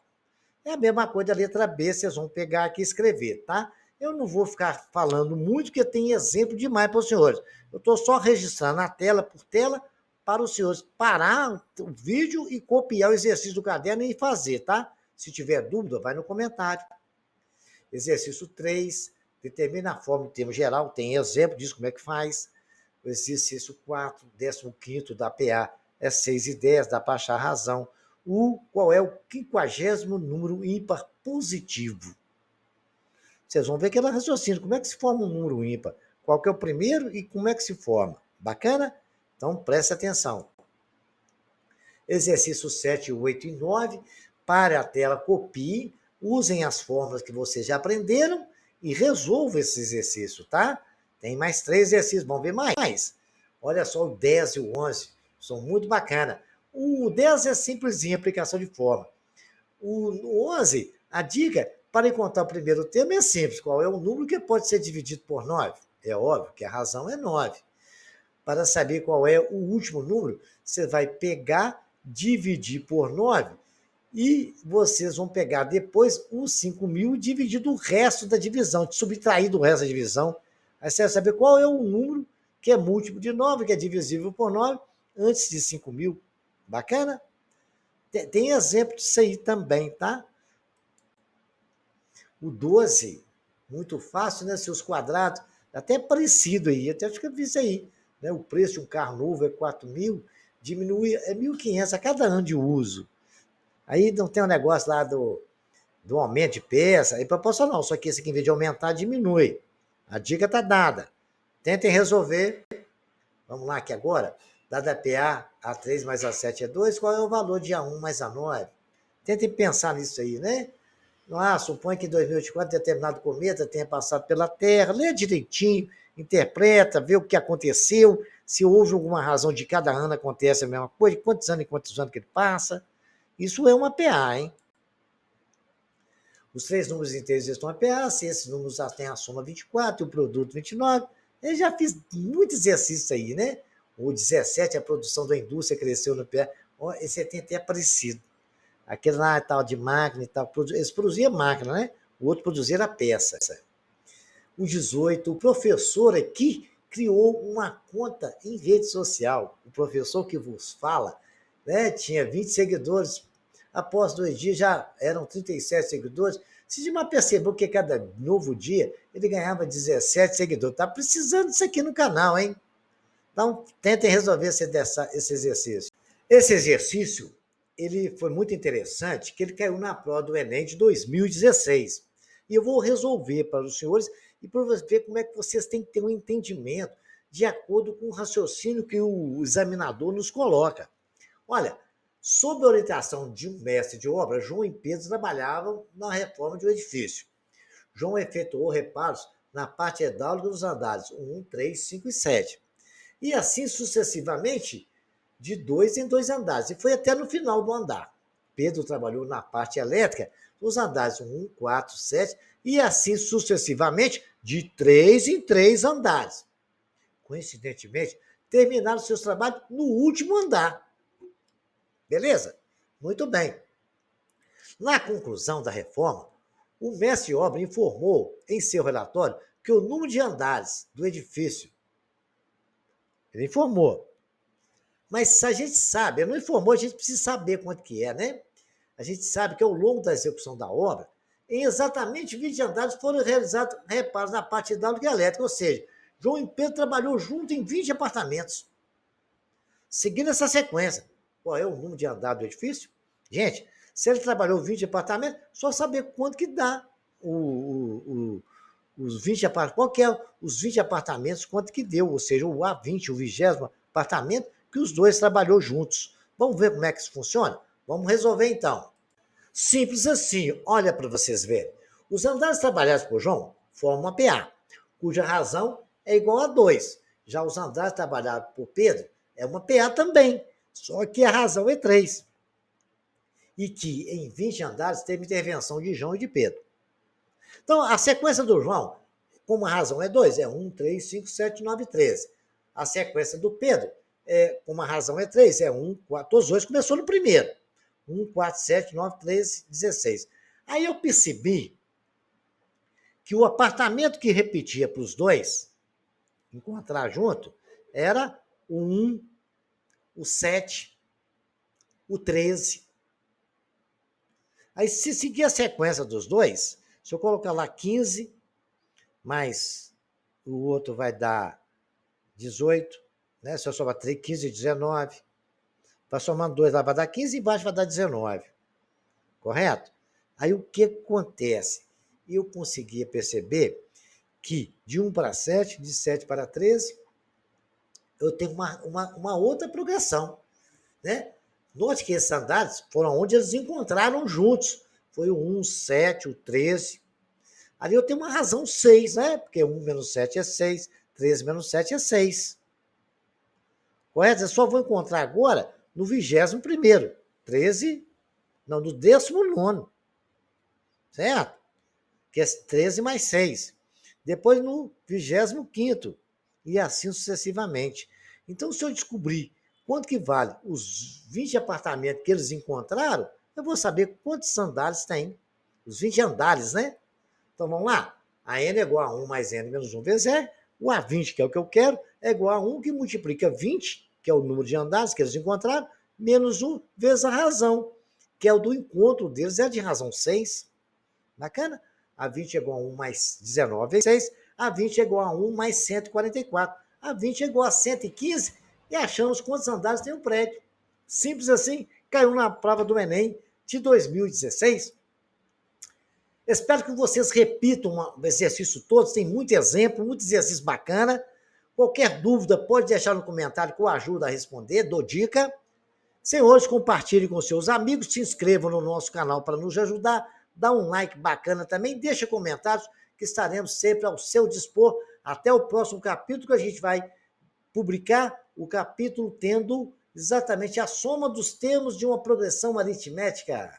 É a mesma coisa da letra B, vocês vão pegar aqui e escrever, tá? Eu não vou ficar falando muito, porque tem exemplo demais para os senhores. Eu estou só registrando a tela por tela para os senhores parar o vídeo e copiar o exercício do caderno e fazer, tá? Se tiver dúvida, vai no comentário. Exercício 3, determina a forma em termo geral, tem exemplo disso, como é que faz. O exercício 4, 15º da PA, é 6 e 10, dá para achar a razão. Qual é o 50º número ímpar positivo? Vocês vão ver que ela raciocina. Como é que se forma um número ímpar? Qual que é o primeiro e como é que se forma? Bacana? Então, preste atenção. Exercício 7, 8 e 9. Pare a tela, copie, usem as fórmulas que vocês já aprenderam e resolvam esse exercício, tá? Tem mais 3 exercícios, vamos ver mais. Olha só, o 10 e o 11 são muito bacanas. O 10 é simplesinho, aplicação de forma. O 11, a dica para encontrar o primeiro termo é simples. Qual é o número que pode ser dividido por 9? É óbvio que a razão é 9. Para saber qual é o último número, você vai pegar, dividir por 9 e vocês vão pegar depois os 5.000 e dividir o resto da divisão, subtrair do resto da divisão. Aí você vai saber qual é o número que é múltiplo de 9, que é divisível por 9, antes de 5.000. Bacana? Tem exemplo disso aí também, tá? O 12, muito fácil, né? Seus quadrados, até parecido aí, até acho que eu vi isso aí. Né? O preço de um carro novo é 4.000, diminui, é 1.500 a cada ano de uso. Aí não tem um negócio lá do aumento de peça, é proporcional, só que esse aqui, em vez de aumentar, diminui. A dica está dada. Tentem resolver. Vamos lá aqui agora. Dada PA, A3 mais A7 é 2, qual é o valor de A1 mais A9? Tentem pensar nisso aí, né? Supõe que em 2024 determinado cometa tenha passado pela Terra, lê direitinho, interpreta, vê o que aconteceu, se houve alguma razão de cada ano acontece a mesma coisa, quantos anos que ele passa. Isso é uma PA, hein? Os 3 números inteiros estão a PA, se esses números têm a soma 24 e o produto 29. Eu já fiz muito exercício aí, né? O 17, a produção da indústria cresceu no PA. Esse tem até parecido. Aquele lá tal de máquina e tal, eles produziam máquina, né? O outro produzia a peça. O 18, o professor aqui criou uma conta em rede social. O professor que vos fala, né, tinha 20 seguidores. Após 2 dias já eram 37 seguidores. Se já percebeu que cada novo dia ele ganhava 17 seguidores. Tá precisando disso aqui no canal, hein? Então, tentem resolver esse exercício. Esse exercício ele foi muito interessante, que ele caiu na prova do Enem de 2016. E eu vou resolver para os senhores e para ver como é que vocês têm que ter um entendimento de acordo com o raciocínio que o examinador nos coloca. Olha, sob a orientação de um mestre de obra, João e Pedro trabalhavam na reforma de um edifício. João efetuou reparos na parte hidráulica dos andares 1, 3, 5 e 7. E assim sucessivamente, de 2 em 2 andares. E foi até no final do andar. Pedro trabalhou na parte elétrica dos andares 1, 4, 7 e assim sucessivamente, de 3 em 3 andares. Coincidentemente, terminaram seus trabalhos no último andar. Beleza? Muito bem. Na conclusão da reforma, o mestre de obra informou em seu relatório que o número de andares do edifício, ele informou. Mas se a gente sabe, ele não informou, a gente precisa saber quanto que é, né? A gente sabe que ao longo da execução da obra, em exatamente 20 andares foram realizados reparos na parte hidráulica e elétrica, ou seja, João e Pedro trabalhou junto em 20 apartamentos. Seguindo essa sequência, qual é o número de andar do edifício? Gente, se ele trabalhou 20 apartamentos, só saber quanto que dá os 20 apartamentos, qual que é os 20 apartamentos, quanto que deu, ou seja, o A20, o 20º apartamento, que os dois trabalhou juntos. Vamos ver como é que isso funciona? Vamos resolver então. Simples assim, olha para vocês verem. Os andares trabalhados por João formam uma PA, cuja razão é igual a 2. Já os andares trabalhados por Pedro é uma PA também, só que a razão é 3. E que em 20 andares teve intervenção de João e de Pedro. Então, a sequência do João, como a razão é 2, é 1, 3, 5, 7, 9, 13. A sequência do Pedro, como a razão é 3, é 1, 4, os dois começou no primeiro. 1, 4, 7, 9, 13, 16. Aí eu percebi que o apartamento que repetia para os dois encontrar junto era o 1, o 7, o 13. Aí, se seguir a sequência dos dois, se eu colocar lá 15, mais o outro vai dar 18, né? Se eu somar 3, 15, 19. Vai somando 2 lá, vai dar 15, e embaixo vai dar 19. Correto? Aí o que acontece? Eu conseguia perceber que de 1 para 7, de 7 para 13, eu tenho uma outra progressão, né? Note que esses andares foram onde eles encontraram juntos. Foi o 1, o 7, o 13. Ali eu tenho uma razão 6, né? Porque 1 menos 7 é 6, 13 menos 7 é 6. Correto? Eu só vou encontrar agora no 21º. 13, não, no 19º. Certo? Que é 13 mais 6. Depois no 25º. E assim sucessivamente. Então, se eu descobrir quanto que vale os 20 apartamentos que eles encontraram, eu vou saber quantos andares tem. Os 20 andares, né? Então, vamos lá. A n é igual a 1 mais n menos 1 vezes r. O A20, que é o que eu quero, é igual a 1 que multiplica 20, que é o número de andares que eles encontraram, menos 1 vezes a razão, que é o do encontro deles, é de razão 6. Bacana? A20 é igual a 1 mais 19 vezes 6. A20 é igual a 1 mais 144. A20 é igual a 115 e achamos quantos andares tem um prédio. Simples assim, caiu na prova do Enem de 2016. Espero que vocês repitam o exercício todo, tem muito exemplo, muito exercício bacana. Qualquer dúvida pode deixar no comentário que eu ajudo a responder, dou dica. Senhores, compartilhem com seus amigos, se inscrevam no nosso canal para nos ajudar, dá um like bacana também, deixa comentários que estaremos sempre ao seu dispor. Até o próximo capítulo que a gente vai publicar, o capítulo tendo exatamente a soma dos termos de uma progressão aritmética.